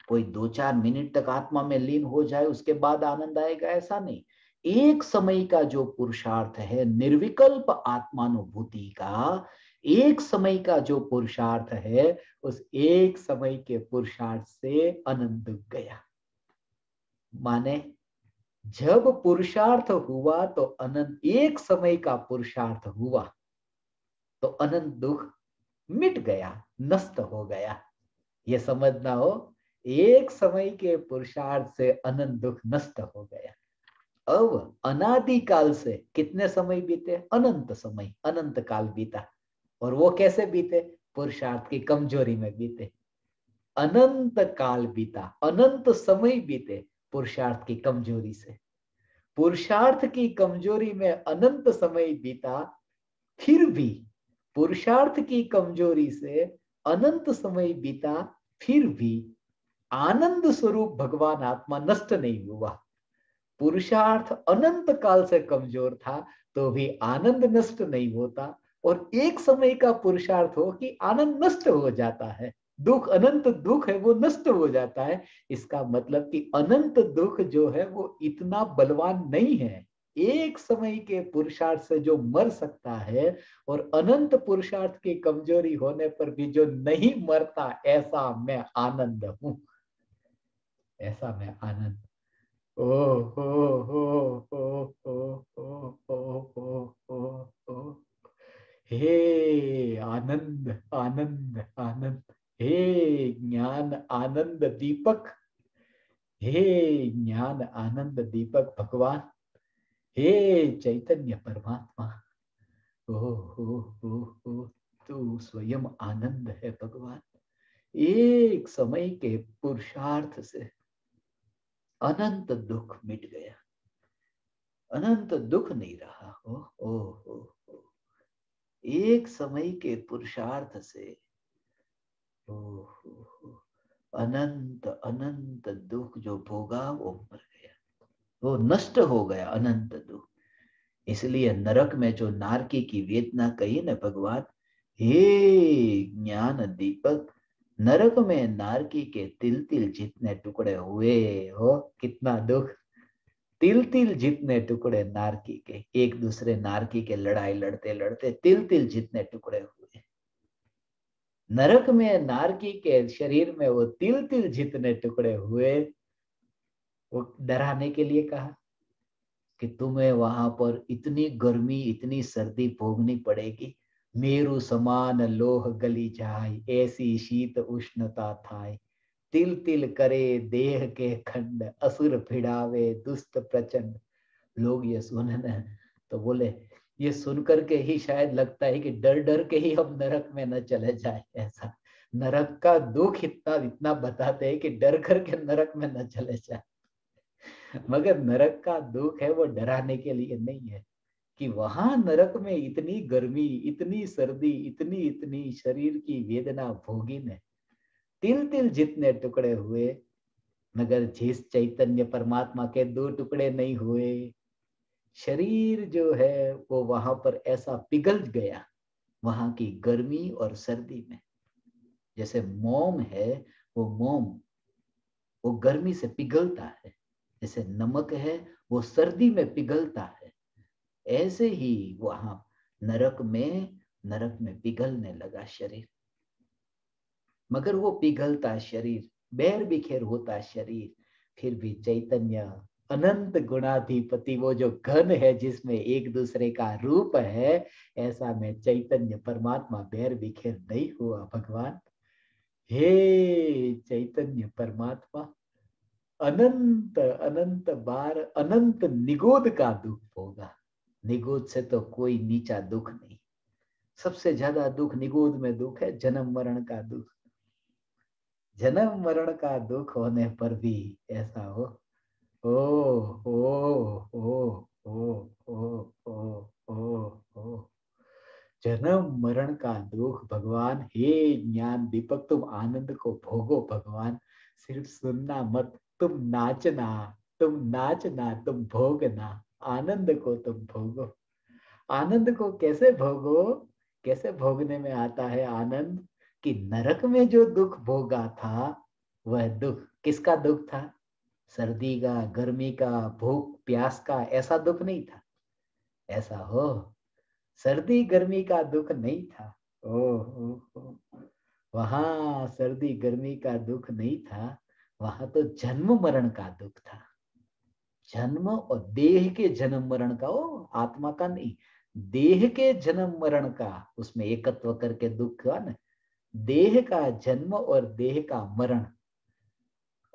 कोई 2-4 मिनट तक आत्मा में लीन हो जाए उसके बाद आनंद आएगा, ऐसा नहीं। एक समय का जो पुरुषार्थ है निर्विकल्प आत्मानुभूति का, एक समय का जो पुरुषार्थ है, उस एक समय के पुरुषार्थ से अनंत दुख गया। माने जब पुरुषार्थ हुआ तो अनंत, एक समय का पुरुषार्थ हुआ तो अनंत दुख मिट गया, नष्ट हो गया। ये समझना हो, एक समय के पुरुषार्थ से अनंत दुख नष्ट हो गया। अब अनादि काल से कितने समय बीते? अनंत समय, अनंत काल बीता। और वो कैसे बीते? पुरुषार्थ की कमजोरी में बीते। अनंत काल बीता, अनंत समय बीते पुरुषार्थ की कमजोरी से। पुरुषार्थ की कमजोरी में अनंत समय बीता, फिर भी पुरुषार्थ की कमजोरी से अनंत समय बीता, फिर भी आनंद स्वरूप भगवान आत्मा नष्ट नहीं हुआ। पुरुषार्थ अनंत काल से कमजोर था तो भी आनंद नष्ट नहीं होता। और एक समय का पुरुषार्थ हो कि आनंद नष्ट हो जाता है, दुख, अनंत दुख है वो नष्ट हो जाता है। इसका मतलब कि अनंत दुख जो है वो इतना बलवान नहीं है। एक समय के पुरुषार्थ से जो मर सकता है और अनंत पुरुषार्थ की कमजोरी होने पर भी जो नहीं मरता, ऐसा मैं आनंद हूं, ऐसा मैं आनंद। ओ हो हो हो हो हो हो हो हो। हे आनंद आनंद आनंद, हे ज्ञान आनंद दीपक, हे ज्ञान आनंद दीपक भगवान, हे चैतन्य परमात्मा। ओ हो, तू स्वयं आनंद है भगवान। एक समय के पुरुषार्थ से अनंत दुख मिट गया, अनंत दुख नहीं रहा। हो। एक समय के पुरुषार्थ से हो, अनंत अनंत दुख जो भोगा वो मर गया, वो नष्ट हो गया, अनंत दुख। इसलिए नरक में जो नारकी की वेदना कही ना भगवान, हे ज्ञान दीपक, नरक में नारकी के तिल तिल जितने टुकड़े हुए हो, कितना दुख। तिल तिल जितने टुकड़े नारकी के, एक दूसरे नारकी के लड़ाई लड़ते लड़ते तिल तिल जितने टुकड़े हुए। नरक में नारकी के शरीर में वो तिल तिल जितने टुकड़े हुए, वो डराने के लिए कहा कि तुम्हें वहां पर इतनी गर्मी, इतनी सर्दी भोगनी पड़ेगी, मेरु समान लोह गली जाए, ऐसी शीत उष्णता थाय, तिल तिल करे देह के खंड, असुर भिड़ावे दुष्ट प्रचंड। लोग ये सुने तो बोले, ये सुनकर के ही शायद लगता है कि डर डर के ही हम नरक में न चले जाए। ऐसा नरक का दुख इतना इतना बताते हैं कि डर करके नरक में न चले जाए। मगर नरक का दुख है वो डराने के लिए नहीं है, कि वहां नरक में इतनी गर्मी, इतनी सर्दी, इतनी इतनी शरीर की वेदना भोगी ने, तिल तिल जितने टुकड़े हुए, मगर जिस चैतन्य परमात्मा के 2 टुकड़े नहीं हुए। शरीर जो है वो वहां पर ऐसा पिघल गया, वहां की गर्मी और सर्दी में। जैसे मोम है, वो मोम वो गर्मी से पिघलता है, जैसे नमक है वो सर्दी में पिघलता है, ऐसे ही वहां नरक में पिघलने लगा शरीर। मगर वो पिघलता शरीर, बैर बिखेर होता शरीर, फिर भी चैतन्य अनंत गुणाधिपति, वो जो घन है जिसमें एक दूसरे का रूप है, ऐसा में चैतन्य परमात्मा बैर बिखेर नहीं हुआ भगवान। हे चैतन्य परमात्मा, अनंत अनंत बार अनंत निगोद का दुख होगा। निगोद से तो कोई नीचा दुख नहीं, सबसे ज्यादा दुख निगोद में दुख है, जन्म मरण का दुख। जन्म मरण का दुख होने पर भी ऐसा हो। ओ ओ ओ ओ ओ ओ ओ ओ जन्म मरण का दुख भगवान, हे ज्ञान दीपक तुम आनंद को भोगो भगवान, सिर्फ सुनना मत, तुम नाचना, तुम नाचना, तुम भोगना, आनंद को तुम भोगो। आनंद को कैसे भोगो? कैसे भोगने में आता है आनंद? कि नरक में जो दुख भोगा था, वह दुख किसका दुख था? सर्दी का, गर्मी का, भूख प्यास का, ऐसा दुख नहीं था। ऐसा हो, सर्दी गर्मी का दुख नहीं था। ओ वहां सर्दी गर्मी का दुख नहीं था, वहां तो जन्म मरण का दुख था। जन्म और देह के जन्म मरण का, ओ आत्मा का नहीं, देह के जन्म मरण का, उसमें एकत्व करके दुख हुआ ना। देह का जन्म और देह का मरण।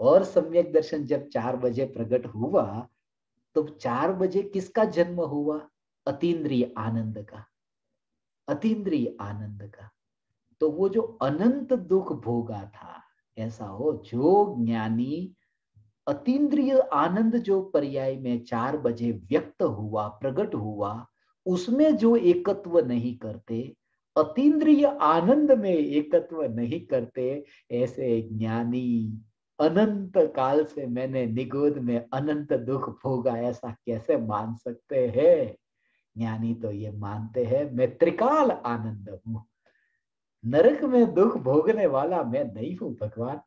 और सम्यक दर्शन जब 4 बजे प्रकट हुआ, तो 4 बजे किसका जन्म हुआ? अतीन्द्रिय आनंद का, अतीन्द्रिय आनंद का। तो वो जो अनंत दुख भोगा था, ऐसा हो जो ज्ञानी अतीन्द्रिय आनंद जो पर्याय में 4 बजे व्यक्त हुआ, प्रकट हुआ, उसमें जो एकत्व नहीं करते, अतीन्द्रिय आनंद में एकत्व नहीं करते, ऐसे ज्ञानी अनंत काल से मैंने निगोद में अनंत दुख भोगा, ऐसा कैसे मान सकते हैं? ज्ञानी तो ये मानते हैं मैं त्रिकाल आनंद हूं, नरक में दुख भोगने वाला मैं नहीं हूं भगवान।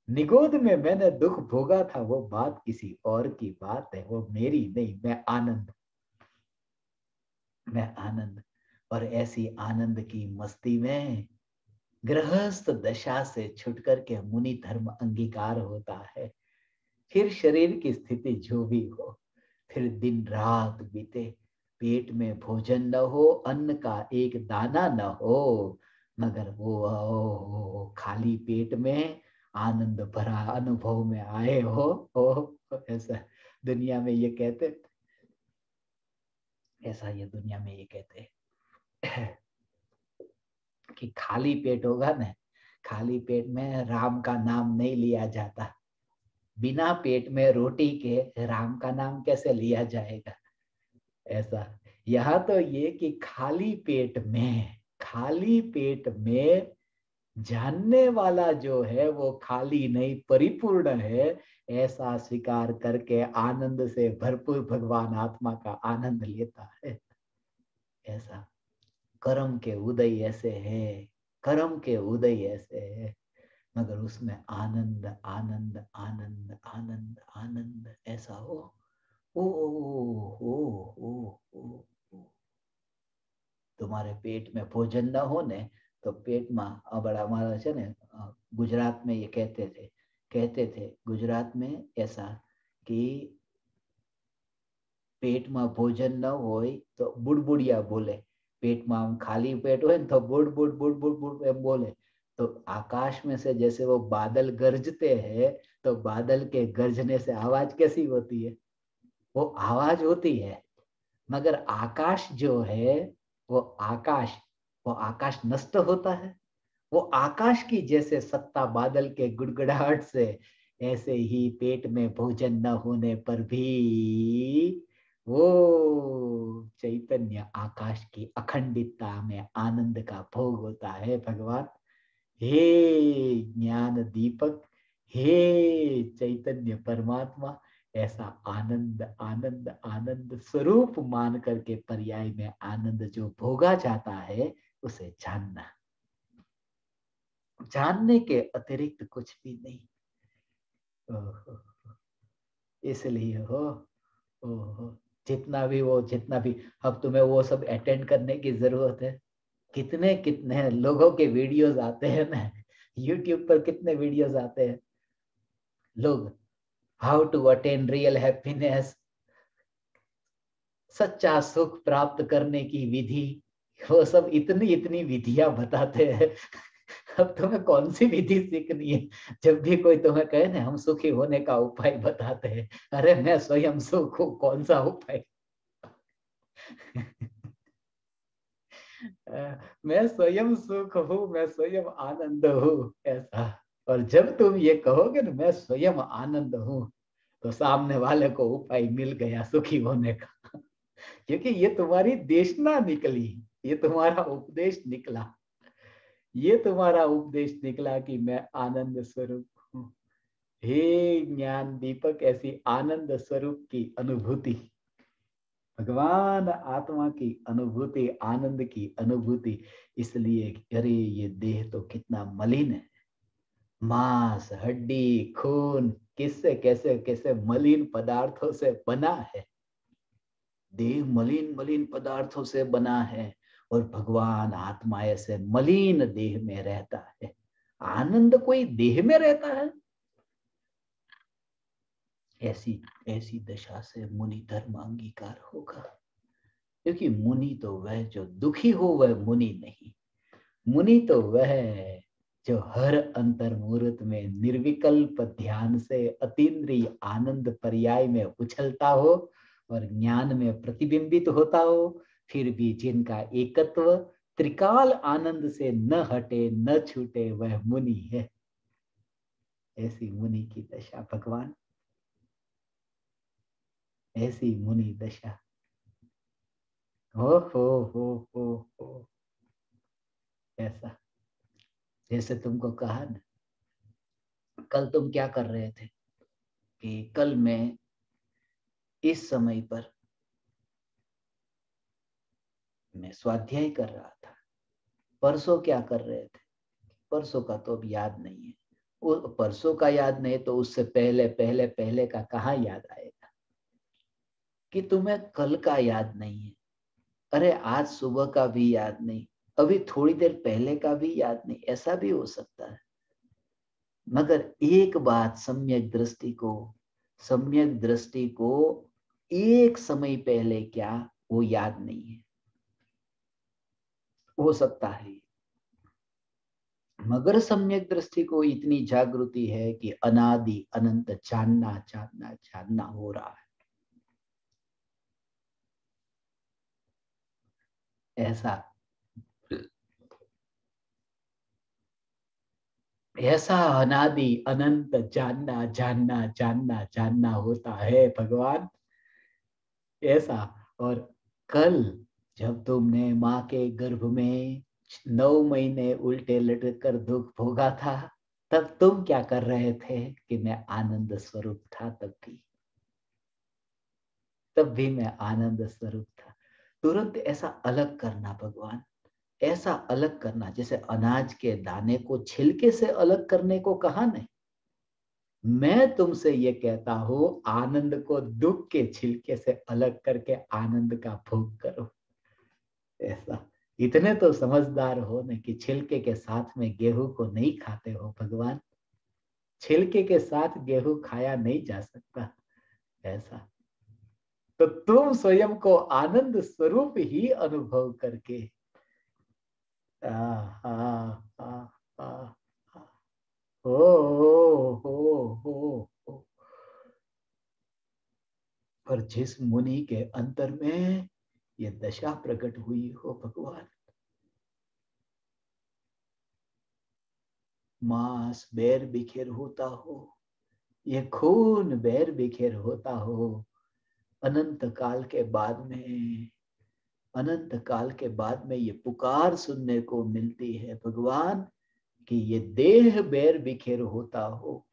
निगोद में मैंने दुख भोगा था, वो बात किसी और की बात है, वो मेरी नहीं। मैं आनंद, मैं आनंद। और ऐसी आनंद की मस्ती में गृहस्थ दशा से छुट करके मुनि धर्म अंगीकार होता है। फिर शरीर की स्थिति जो भी हो, फिर दिन रात बीते, पेट में भोजन न हो, अन्न का एक दाना न हो, मगर वो खाली पेट में आनंद भरा अनुभव में आए हो ऐसा दुनिया में ये कहते, ऐसा ये दुनिया में ये कहते कि खाली पेट होगा ना, खाली पेट में राम का नाम नहीं लिया जाता। बिना पेट में रोटी के राम का नाम कैसे लिया जाएगा? ऐसा यहाँ तो ये कि खाली पेट में, खाली पेट में जानने वाला जो है वो खाली नहीं परिपूर्ण है, ऐसा स्वीकार करके आनंद से भरपूर भगवान आत्मा का आनंद लेता है। ऐसा कर्म के उदय ऐसे है, कर्म के उदय ऐसे है, मगर उसमें आनंद आनंद आनंद आनंद आनंद ऐसा हो। ओ ओ तुम्हारे पेट में भोजन न हो ने, तो पेट में बड़ा हमारा છે ને गुजरात में ये कहते थे गुजरात में ऐसा कि पेट में भोजन न हो तो बुड़बुड़िया बोले। पेट में आम खाली पेट हो तो बुड़ बुड़ बुड़ बुड़ बुड़ बोले। तो आकाश में से जैसे वो बादल गरजते हैं, तो बादल के गरजने से आवाज कैसी होती है? वो आवाज होती है, मगर आकाश जो है, वो आकाश वो आकाश नष्ट होता है। वो आकाश की जैसे सत्ता बादल के गुड़गड़ाहट से, ऐसे ही पेट में भोजन न होने पर भी वो चैतन्य आकाश की अखंडितता में आनंद का भोग होता है भगवान। हे ज्ञान दीपक, हे चैतन्य परमात्मा, ऐसा आनंद आनंद आनंद स्वरूप मान करके पर्याय में आनंद जो भोगा जाता है, उसे जानना, जानने के अतिरिक्त कुछ भी नहीं। ओहो, इसलिए हो ओहो, जितना भी अब तुम्हें वो सब अटेंड करने की जरूरत है। कितने कितने लोगों के वीडियोस आते हैं ना, यूट्यूब पर कितने वीडियोस आते हैं। लोग how to attain real happiness, सच्चा सुख प्राप्त करने की विधि, वो सब इतनी इतनी विधियां बताते हैं। अब तुम्हें कौन सी विधि सीखनी है? जब भी कोई तुम्हें कहे ना हम सुखी होने का उपाय बताते हैं, अरे मैं स्वयं सुख हूं, कौन सा उपाय? मैं स्वयं सुख हूं, मैं स्वयं आनंद हूं, ऐसा। और जब तुम ये कहोगे ना मैं स्वयं आनंद हूं, तो सामने वाले को उपाय मिल गया सुखी होने का। क्योंकि ये तुम्हारी देशना निकली, ये तुम्हारा उपदेश निकला, ये तुम्हारा उपदेश निकला कि मैं आनंद स्वरूप हूं। हे ज्ञान दीपक, ऐसी आनंद स्वरूप की अनुभूति, भगवान आत्मा की अनुभूति, आनंद की अनुभूति, इसलिए अरे ये देह तो कितना मलिन है, मांस हड्डी खून किससे कैसे कैसे मलिन पदार्थों से बना है, देह मलिन मलिन पदार्थों से बना है, और भगवान आत्मा ऐसे मलिन देह में रहता है। आनंद कोई देह में रहता है? ऐसी ऐसी दशा से मुनि धर्म अंगीकार होगा। क्योंकि मुनि तो वह जो दुखी हो वह मुनि नहीं, मुनि तो वह जो हर अंतर मुहूर्त में निर्विकल्प ध्यान से अतीन्द्रिय आनंद पर्याय में उछलता हो और ज्ञान में प्रतिबिंबित होता हो, फिर भी जिनका एकत्व त्रिकाल आनंद से न हटे न छूटे, वह मुनि है। ऐसी मुनि की दशा भगवान, ऐसी मुनि दशा। हो ऐसा, जैसे तुमको कहा ना, कल तुम क्या कर रहे थे कि कल मैं इस समय पर मैं स्वाध्याय कर रहा था, परसों क्या कर रहे थे, परसों का तो अब याद नहीं है, वो परसों का याद नहीं तो उससे पहले पहले पहले का कहाँ याद आएगा, कि तुम्हें कल का याद नहीं है, अरे आज सुबह का भी याद नहीं, अभी थोड़ी देर पहले का भी याद नहीं, ऐसा भी हो सकता है। मगर एक बात सम्यक दृष्टि को एक समय पहले क्या वो याद नहीं है, हो सकता है, मगर सम्यक दृष्टि को इतनी जागृति है कि अनादि अनंत जानना जानना जानना हो रहा है। ऐसा अनादि अनंत जानना जानना जानना जानना होता है भगवान, ऐसा। और कल जब तुमने माँ के गर्भ में 9 महीने उल्टे लटक कर दुख भोगा था, तब तुम क्या कर रहे थे कि मैं आनंद स्वरूप था, तब भी मैं आनंद स्वरूप था। तुरंत ऐसा अलग करना भगवान, ऐसा अलग करना, जैसे अनाज के दाने को छिलके से अलग करने को कहा नहीं, मैं तुमसे ये कहता हूं आनंद को दुख के छिलके से अलग करके आनंद का भोग करो। ऐसा, इतने तो समझदार हो न कि छिलके के साथ में गेहूं को नहीं खाते हो भगवान, छिलके के साथ गेहूं खाया नहीं जा सकता। ऐसा तो तुम स्वयं को आनंद स्वरूप ही अनुभव करके आ, आ, आ, आ, आ, हो। पर जिस मुनि के अंतर में ये दशा प्रकट हुई हो भगवान, मांस बैर बिखेर होता हो, ये खून बैर बिखेर होता हो, अनंत काल के बाद में, अनंत काल के बाद में ये पुकार सुनने को मिलती है भगवान कि ये देह बैर बिखेर होता हो,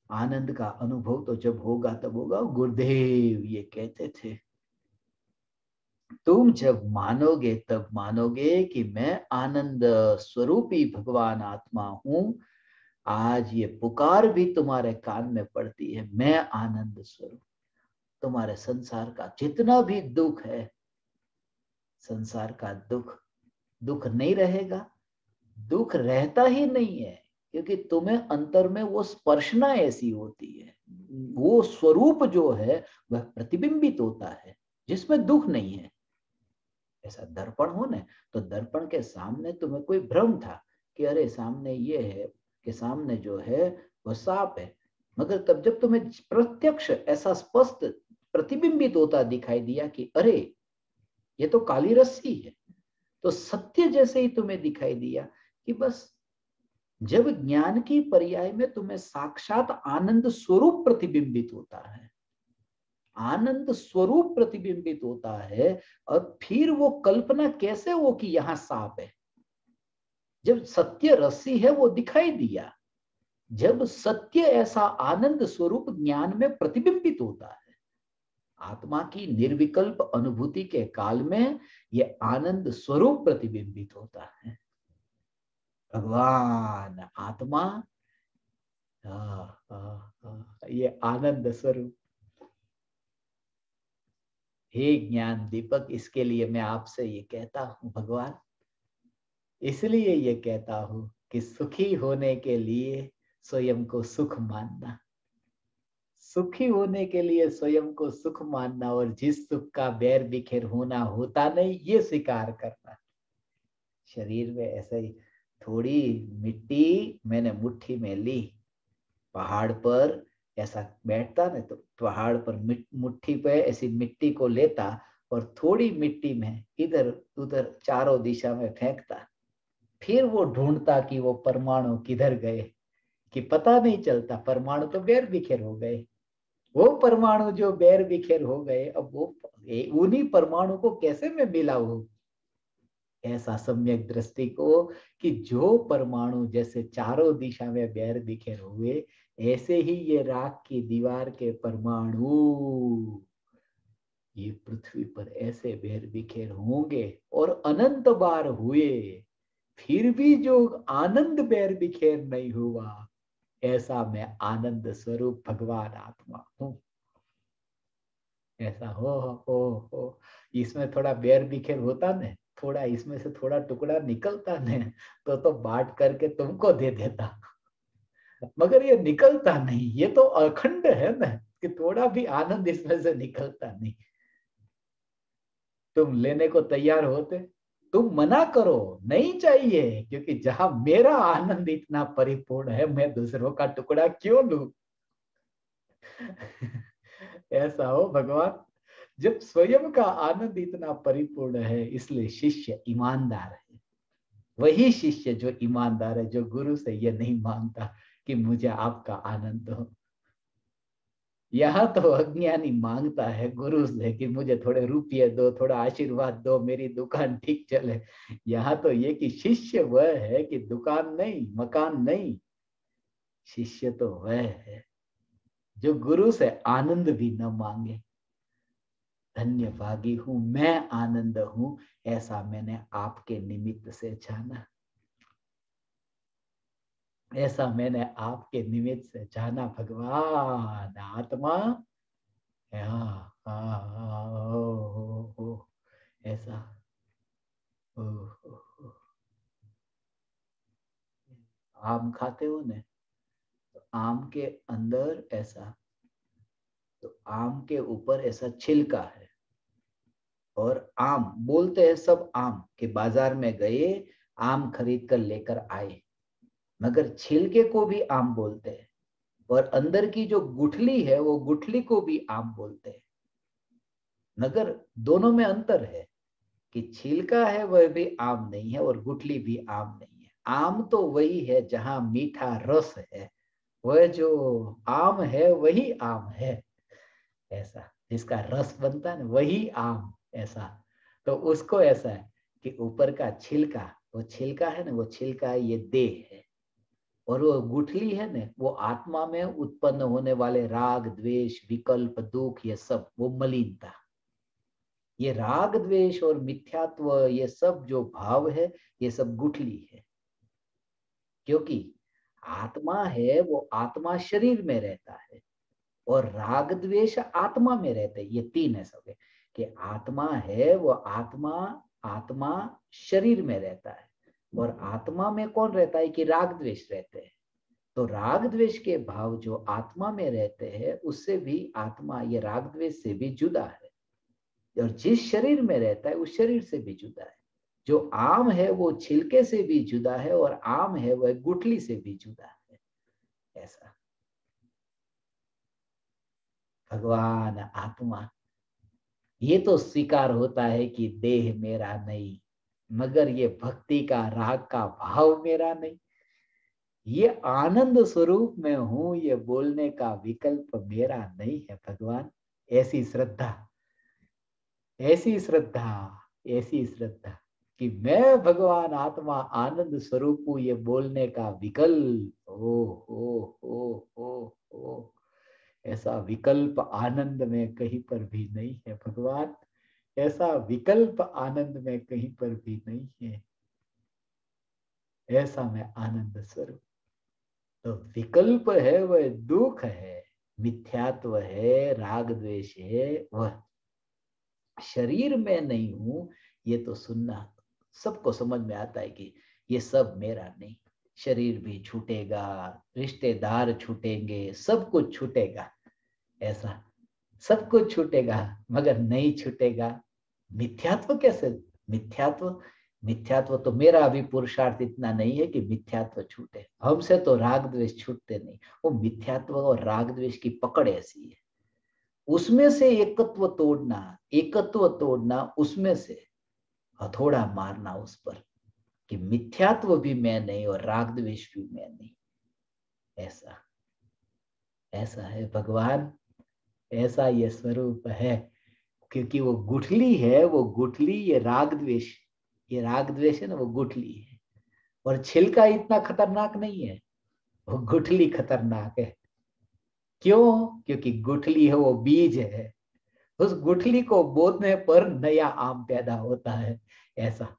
आनंद का अनुभव तो जब होगा तब होगा। गुरुदेव ये कहते थे, तुम जब मानोगे तब मानोगे कि मैं आनंद स्वरूपी भगवान आत्मा हूं। आज ये पुकार भी तुम्हारे कान में पड़ती है, मैं आनंद स्वरूप। तुम्हारे संसार का जितना भी दुख है, संसार का दुख दुख नहीं रहेगा, दुख रहता ही नहीं है, क्योंकि तुम्हें अंतर में वो स्पर्शना ऐसी होती है, वो स्वरूप जो है वह प्रतिबिंबित होता है जिसमें दुख नहीं है। ऐसा दर्पण हो ना, तो दर्पण के सामने तुम्हें कोई भ्रम था कि अरे सामने ये है, कि सामने जो है वह सांप है, मगर तब जब तुम्हें प्रत्यक्ष ऐसा स्पष्ट प्रतिबिंबित होता दिखाई दिया कि अरे ये तो काली रस्सी है, तो सत्य जैसे ही तुम्हें दिखाई दिया कि बस जब ज्ञान की पर्याय में तुम्हें साक्षात आनंद स्वरूप प्रतिबिंबित होता है, आनंद स्वरूप प्रतिबिंबित होता है, और फिर वो कल्पना कैसे हो कि यहां सांप है। जब सत्य रस्सी है वो दिखाई दिया, जब सत्य ऐसा आनंद स्वरूप ज्ञान में प्रतिबिंबित होता है, आत्मा की निर्विकल्प अनुभूति के काल में यह आनंद स्वरूप प्रतिबिंबित होता है। भगवान आत्मा, ये आनंद स्वरूप। हे ज्ञान दीपक, इसके लिए मैं आपसे ये कहता हूं भगवान, इसलिए ये कहता हूं कि सुखी होने के लिए स्वयं को सुख मानना, सुखी होने के लिए स्वयं को सुख मानना, और जिस सुख का बैर बिखेर होना होता नहीं ये स्वीकार करना। शरीर में ऐसे ही थोड़ी मिट्टी मैंने मुट्ठी में ली, पहाड़ पर ऐसा बैठता ना तो पहाड़ पर मुट्ठी पे ऐसी मिट्टी को लेता और थोड़ी मिट्टी में इधर उधर चारों दिशा में फेंकता, फिर वो ढूंढता कि वो परमाणु किधर गए, कि पता नहीं चलता, परमाणु तो बैर बिखेर हो गए। वो परमाणु जो बैर बिखेर हो गए, अब वो उन्हीं परमाणु को कैसे मैं मिलाऊं। ऐसा सम्यक दृष्टि को कि जो परमाणु जैसे चारों दिशा में बैर बिखेर हुए, ऐसे ही ये राख की दीवार के परमाणु ये पृथ्वी पर ऐसे बैर बिखेर होंगे और अनंत बार हुए, फिर भी जो आनंद बैर बिखेर नहीं हुआ, ऐसा मैं आनंद स्वरूप भगवान आत्मा हूं। ऐसा हो इसमें थोड़ा बैर बिखेर होता न, थोड़ा इसमें से थोड़ा टुकड़ा निकलता न, तो बांट करके तुमको दे देता, मगर ये निकलता नहीं, ये तो अखंड है ना, कि थोड़ा भी आनंद इसमें से निकलता नहीं। तुम लेने को तैयार होते, तुम मना करो नहीं चाहिए, क्योंकि जहां मेरा आनंद इतना परिपूर्ण है, मैं दूसरों का टुकड़ा क्यों लूं। ऐसा हो भगवान, जब स्वयं का आनंद इतना परिपूर्ण है, इसलिए शिष्य ईमानदार है। वही शिष्य जो ईमानदार है, जो गुरु से ये नहीं मांगता कि मुझे आपका आनंद हो। यहाँ तो अज्ञानी मांगता है गुरु से कि मुझे थोड़े रुपये दो, थोड़ा आशीर्वाद दो, मेरी दुकान ठीक चले। यहाँ तो ये कि शिष्य वह है कि दुकान नहीं, मकान नहीं, शिष्य तो वह है जो गुरु से आनंद भी न मांगे। धन्य भागी हूं मैं, आनंद हूं ऐसा मैंने आपके निमित्त से जाना, ऐसा मैंने आपके निमित्त से जाना भगवान आत्मा। ऐसा आम खाते हो ने, तो आम के अंदर ऐसा, तो आम के ऊपर ऐसा छिलका है, और आम बोलते हैं सब आम के बाजार में गए, आम खरीद कर लेकर आए, मगर छिलके को भी आम बोलते हैं, और अंदर की जो गुठली है वो गुठली को भी आम बोलते हैं। मगर दोनों में अंतर है कि छिलका है वह भी आम नहीं है और गुठली भी आम नहीं है। आम तो वही है जहां मीठा रस है, वह जो आम है वही आम है। ऐसा जिसका रस बनता है ना वही आम। ऐसा तो उसको ऐसा है कि ऊपर का छिलका, वो छिलका है ना, वो छिलका ये देह है, और वो गुठली है ना, वो आत्मा में उत्पन्न होने वाले राग द्वेष विकल्प दुख, ये सब वो मलिनता। ये राग द्वेष और मिथ्यात्व ये सब जो भाव है, ये सब गुठली है। क्योंकि आत्मा है वो आत्मा शरीर में रहता है, और राग द्वेष आत्मा में रहते हैं। ये तीन है सब, कि आत्मा है वो आत्मा, आत्मा शरीर में रहता है, और आत्मा में कौन रहता है कि राग द्वेष रहते हैं। तो राग द्वेष के भाव जो आत्मा में रहते हैं, उससे भी आत्मा ये राग द्वेष से भी जुदा है, और जिस शरीर में रहता है उस शरीर से भी जुदा है। जो आम है वो छिलके से भी जुदा है, और आम है वह गुठली से भी जुदा है। ऐसा भगवान आत्मा, ये तो स्वीकार होता है कि देह मेरा नहीं, मगर ये भक्ति का राग का भाव मेरा नहीं। ये आनंद स्वरूप में हूं, ये बोलने का विकल्प मेरा नहीं है भगवान। ऐसी श्रद्धा, ऐसी श्रद्धा, ऐसी श्रद्धा कि मैं भगवान आत्मा आनंद स्वरूप हूं, ये बोलने का विकल्प ओ ऐसा विकल्प आनंद में कहीं पर भी नहीं है भगवान। ऐसा विकल्प आनंद में कहीं पर भी नहीं है। ऐसा मैं आनंद स्वरूप। तो विकल्प है वह दुख है, मिथ्यात्व है, राग द्वेष है, वह शरीर में नहीं हूं। ये तो सुनना सबको समझ में आता है कि ये सब मेरा नहीं। शरीर भी छूटेगा, रिश्तेदार छूटेंगे, सब कुछ छूटेगा, ऐसा सब कुछ छूटेगा, मगर नहीं छूटेगा मिथ्यात्व। कैसे मिथ्यात्व? मिथ्यात्व तो मेरा अभी पुरुषार्थ इतना नहीं है कि मिथ्यात्व छूटे। हमसे तो राग द्वेष छूटते नहीं। वो मिथ्यात्व और राग द्वेष की पकड़ ऐसी है। उसमें से एकत्व तोड़ना, एकत्व तोड़ना, उसमें से हथौड़ा मारना उस पर कि मिथ्यात्व भी मैं नहीं और राग द्वेष भी मैं नहीं। ऐसा ऐसा है भगवान, ऐसा ये स्वरूप है। क्योंकि वो गुठली है, वो गुठली, ये राग द्वेष, ये राग द्वेष है ना, वो गुठली है। और छिलका इतना खतरनाक नहीं है, वो गुठली खतरनाक है। क्यों? क्योंकि गुठली है, वो बीज है। उस गुठली को बोने पर नया आम पैदा होता है। ऐसा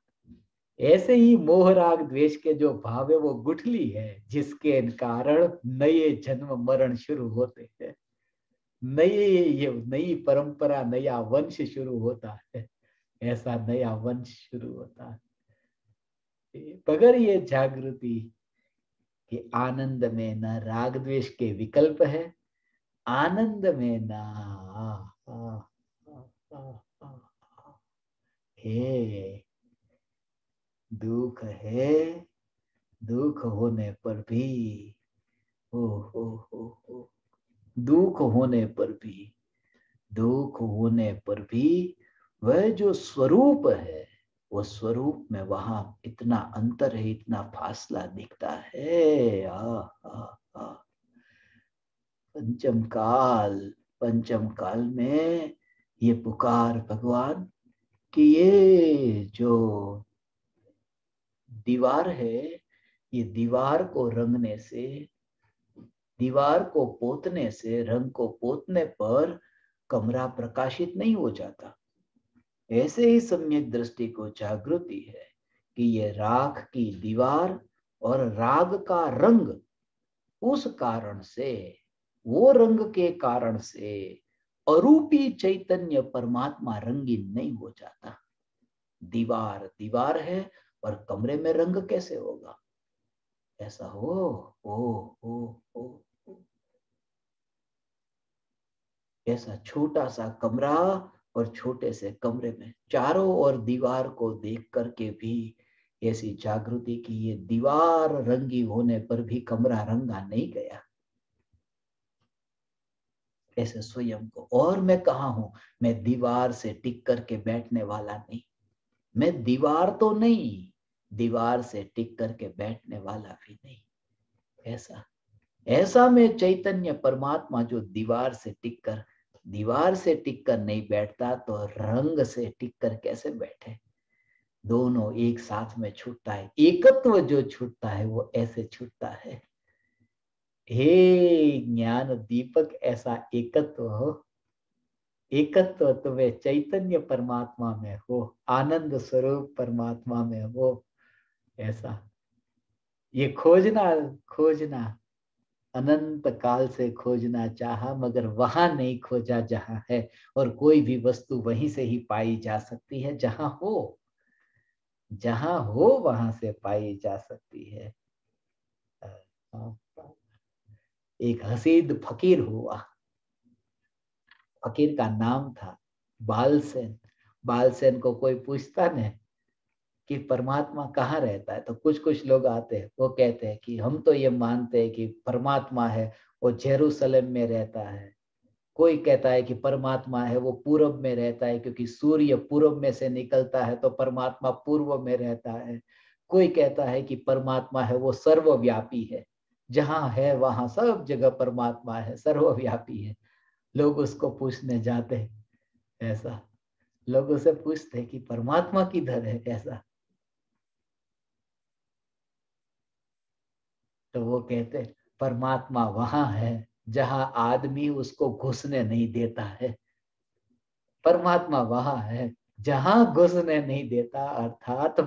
ऐसे ही मोह राग द्वेष के जो भाव है वो गुठली है, जिसके कारण नए जन्म मरण शुरू होते हैं। नए, ये नई परंपरा, नया वंश शुरू होता है। ऐसा नया वंश शुरू होता है। मगर ये जागृति कि आनंद में न राग द्वेष के विकल्प है, आनंद में न हे दुख है, दुख होने पर भी हो दुख होने पर भी, दुख होने पर भी वह जो स्वरूप है, वो स्वरूप में वहां इतना अंतर है, इतना फासला दिखता है। आ। पंचम काल, पंचम काल में ये पुकार भगवान कि ये जो दीवार है, ये दीवार को रंगने से, दीवार को पोतने से, रंग को पोतने पर कमरा प्रकाशित नहीं हो जाता। ऐसे ही सम्यक दृष्टि को जागृति है कि ये राख की दीवार और राग का रंग, उस कारण से, वो रंग के कारण से अरूपी चैतन्य परमात्मा रंगीन नहीं हो जाता। दीवार दीवार है और कमरे में रंग कैसे होगा? ऐसा हो ऐसा छोटा सा कमरा, और छोटे से कमरे में चारों ओर दीवार को देख करके भी ऐसी जागृति की ये दीवार रंगी होने पर भी कमरा रंगा नहीं गया। ऐसे स्वयं को। और मैं कहा हूं, मैं दीवार से टिक करके बैठने वाला नहीं। मैं दीवार तो नहीं, दीवार से टिक करके बैठने वाला भी नहीं। ऐसा ऐसा में चैतन्य परमात्मा जो दीवार से टिककर, दीवार से टिककर नहीं बैठता तो रंग से टिककर कैसे बैठे? दोनों एक साथ में छूटता है। एकत्व जो छूटता है वो ऐसे छूटता है। हे ज्ञान दीपक, ऐसा एकत्व हो, एकत्व तुम्हें चैतन्य परमात्मा में हो, आनंद स्वरूप परमात्मा में हो। ऐसा ये खोजना, खोजना अनंत काल से खोजना चाहा, मगर वहां नहीं खोजा जहां है। और कोई भी वस्तु वहीं से ही पाई जा सकती है जहां हो, जहां हो वहां से पाई जा सकती है। एक हसीद फकीर हुआ, फकीर का नाम था बालसेन। बालसेन को कोई पूछता न कि परमात्मा कहाँ रहता है, तो कुछ कुछ लोग आते हैं, वो कहते हैं कि हम तो ये मानते हैं कि परमात्मा है वो जेरूसलम में रहता है। कोई कहता है कि परमात्मा है वो पूर्व में रहता है, क्योंकि सूर्य पूर्व में से निकलता है तो परमात्मा पूर्व में रहता है। कोई कहता है कि परमात्मा है वो सर्वव्यापी है। जहां है वहां सब जगह परमात्मा है, सर्वव्यापी है। लोग उसको पूछने जाते हैं, ऐसा लोगों से पूछते कि परमात्मा किधर है, ऐसा तो वो कहते परमात्मा वहां है जहां आदमी उसको घुसने नहीं देता है। परमात्मा वहां है जहां घुसने नहीं देता, अर्थात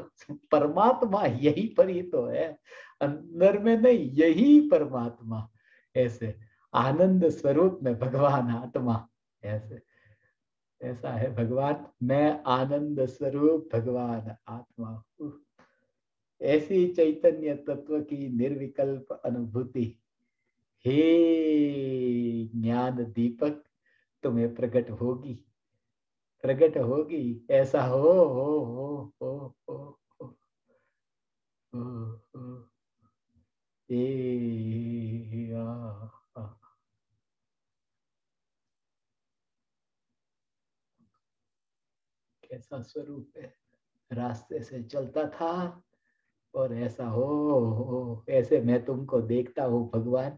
परमात्मा यही पर ही तो है, अंदर में नहीं, यही परमात्मा। ऐसे आनंद स्वरूप में भगवान आत्मा, ऐसे ऐसा है भगवान, मैं आनंद स्वरूप भगवान आत्मा हूँ। ऐसी चैतन्य तत्व की निर्विकल्प अनुभूति हे ज्ञान दीपक तुम्हें प्रकट होगी, प्रकट होगी। ऐसा हो, हो, हो, ए, आ, आ। कैसा स्वरूप है, रास्ते से चलता था और ऐसा हो, ऐसे मैं तुमको देखता हूँ भगवान।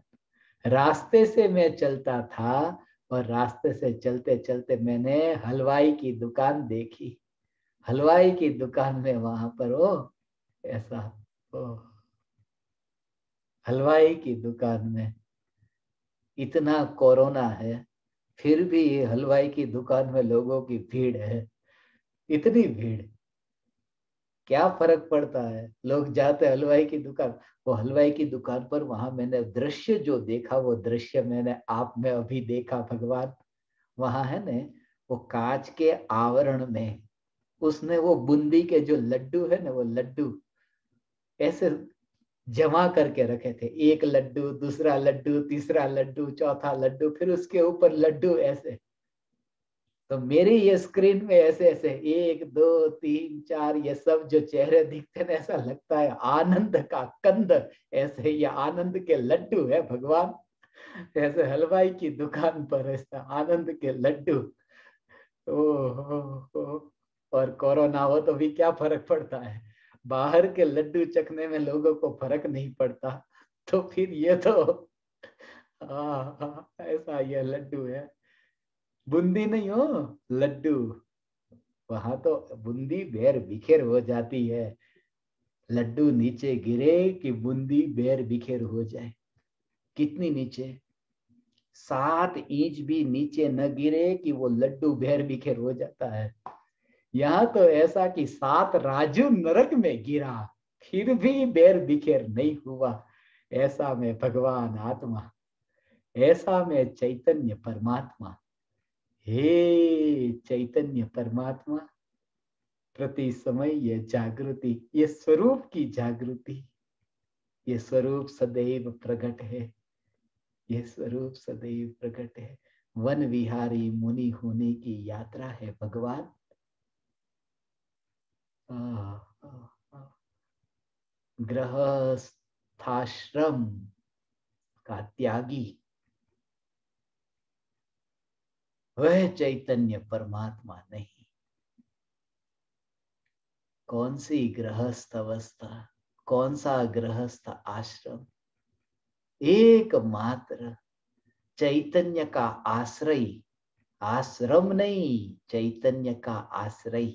रास्ते से मैं चलता था और रास्ते से चलते चलते मैंने हलवाई की दुकान देखी, हलवाई की दुकान में वहां पर हो, ऐसा हो, हलवाई की दुकान में इतना कोरोना है, फिर भी हलवाई की दुकान में लोगों की भीड़ है, इतनी भीड़, क्या फर्क पड़ता है। लोग जाते हलवाई की दुकान, वो हलवाई की दुकान पर वहां मैंने दृश्य जो देखा, वो दृश्य मैंने आप में अभी देखा भगवान। वहां है ना, वो कांच के आवरण में उसने वो बूंदी के जो लड्डू है ना, वो लड्डू ऐसे जमा करके रखे थे, एक लड्डू, दूसरा लड्डू, तीसरा लड्डू, चौथा लड्डू, फिर उसके ऊपर लड्डू ऐसे। तो मेरी ये स्क्रीन में ऐसे ऐसे 1 2 3 4 ये सब जो चेहरे दिखते हैं, ऐसा लगता है आनंद का कंद, ऐसे ये आनंद के लड्डू है भगवान। ऐसे हलवाई की दुकान पर ऐसा आनंद के लड्डू। ओ, और कोरोना हो तो भी क्या फर्क पड़ता है, बाहर के लड्डू चखने में लोगों को फर्क नहीं पड़ता, तो फिर ये तो ऐसा ये लड्डू है, बूंदी नहीं हो, लड्डू। वहां तो बूंदी बेर बिखेर हो जाती है, लड्डू नीचे गिरे कि बूंदी बेर बिखेर हो जाए। कितनी नीचे, 7 इंच भी नीचे न गिरे कि वो लड्डू बेर बिखेर हो जाता है। यहाँ तो ऐसा कि 7 राजू नरक में गिरा फिर भी बेर बिखेर नहीं हुआ। ऐसा में भगवान आत्मा, ऐसा में चैतन्य परमात्मा। हे चैतन्य परमात्मा, प्रति समय ये जागृति, ये स्वरूप की जागृति, ये स्वरूप सदैव प्रकट है, ये स्वरूप सदैव प्रकट है। वन विहारी मुनि होने की यात्रा है भगवान। गृहस्थाश्रम का त्यागी वह चैतन्य परमात्मा नहीं। कौन सी गृहस्थ अवस्था, कौन सा गृहस्थ आश्रम, एकमात्र चैतन्य का आश्रय, आश्रम नहीं, चैतन्य का आश्रय।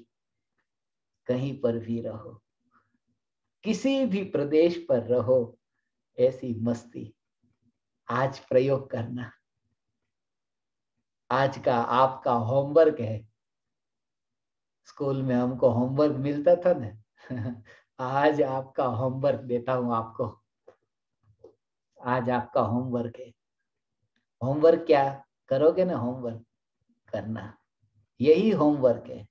कहीं पर भी रहो, किसी भी प्रदेश पर रहो, ऐसी मस्ती आज प्रयोग करना। आज का आपका होमवर्क है, स्कूल में हमको होमवर्क मिलता था ना आज आपका होमवर्क देता हूं आपको, आज आपका होमवर्क है। होमवर्क क्या करोगे ना, होमवर्क करना, यही होमवर्क है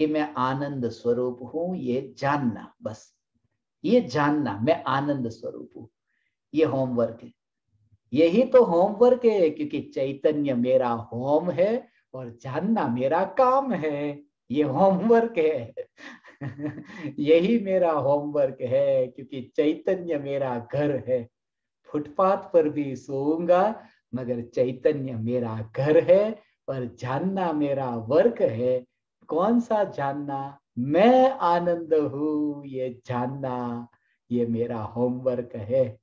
कि मैं आनंद स्वरूप हूं, ये जानना, बस ये जानना मैं आनंद स्वरूप हूं, ये होमवर्क है। यही तो होमवर्क है, क्योंकि चैतन्य मेरा होम है और जानना मेरा काम है, ये होमवर्क है यही मेरा होमवर्क है, क्योंकि चैतन्य मेरा घर है। फुटपाथ पर भी सोऊंगा मगर चैतन्य मेरा घर है, और जानना मेरा वर्क है। कौन सा जानना, मैं आनंद हूं, ये जानना, ये मेरा होमवर्क है।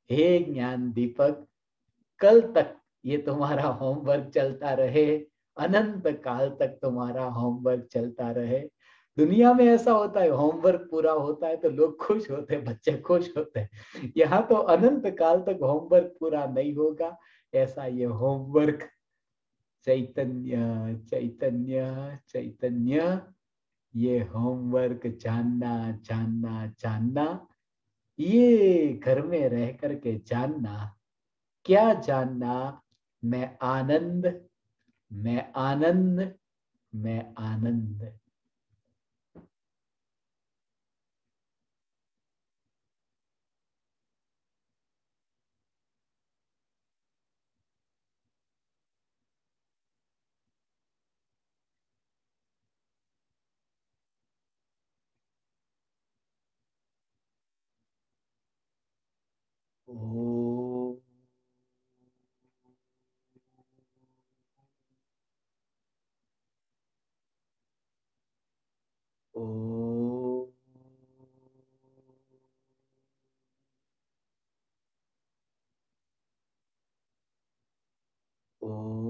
हे ज्ञान दीपक, कल तक ये तुम्हारा होमवर्क चलता रहे, अनंत काल तक तुम्हारा होमवर्क चलता रहे। दुनिया में ऐसा होता है, होमवर्क पूरा होता है तो लोग खुश होते हैं, बच्चे खुश होते हैं। यहाँ तो अनंत काल तक होमवर्क पूरा नहीं होगा। ऐसा ये होमवर्क, चैतन्य चैतन्य चैतन्य, ये होमवर्क जानना जानना जानना, ये घर में रह करके जानना। क्या जानना? मैं आनंद, मैं आनंद, मैं आनंद। ओ ओ ओ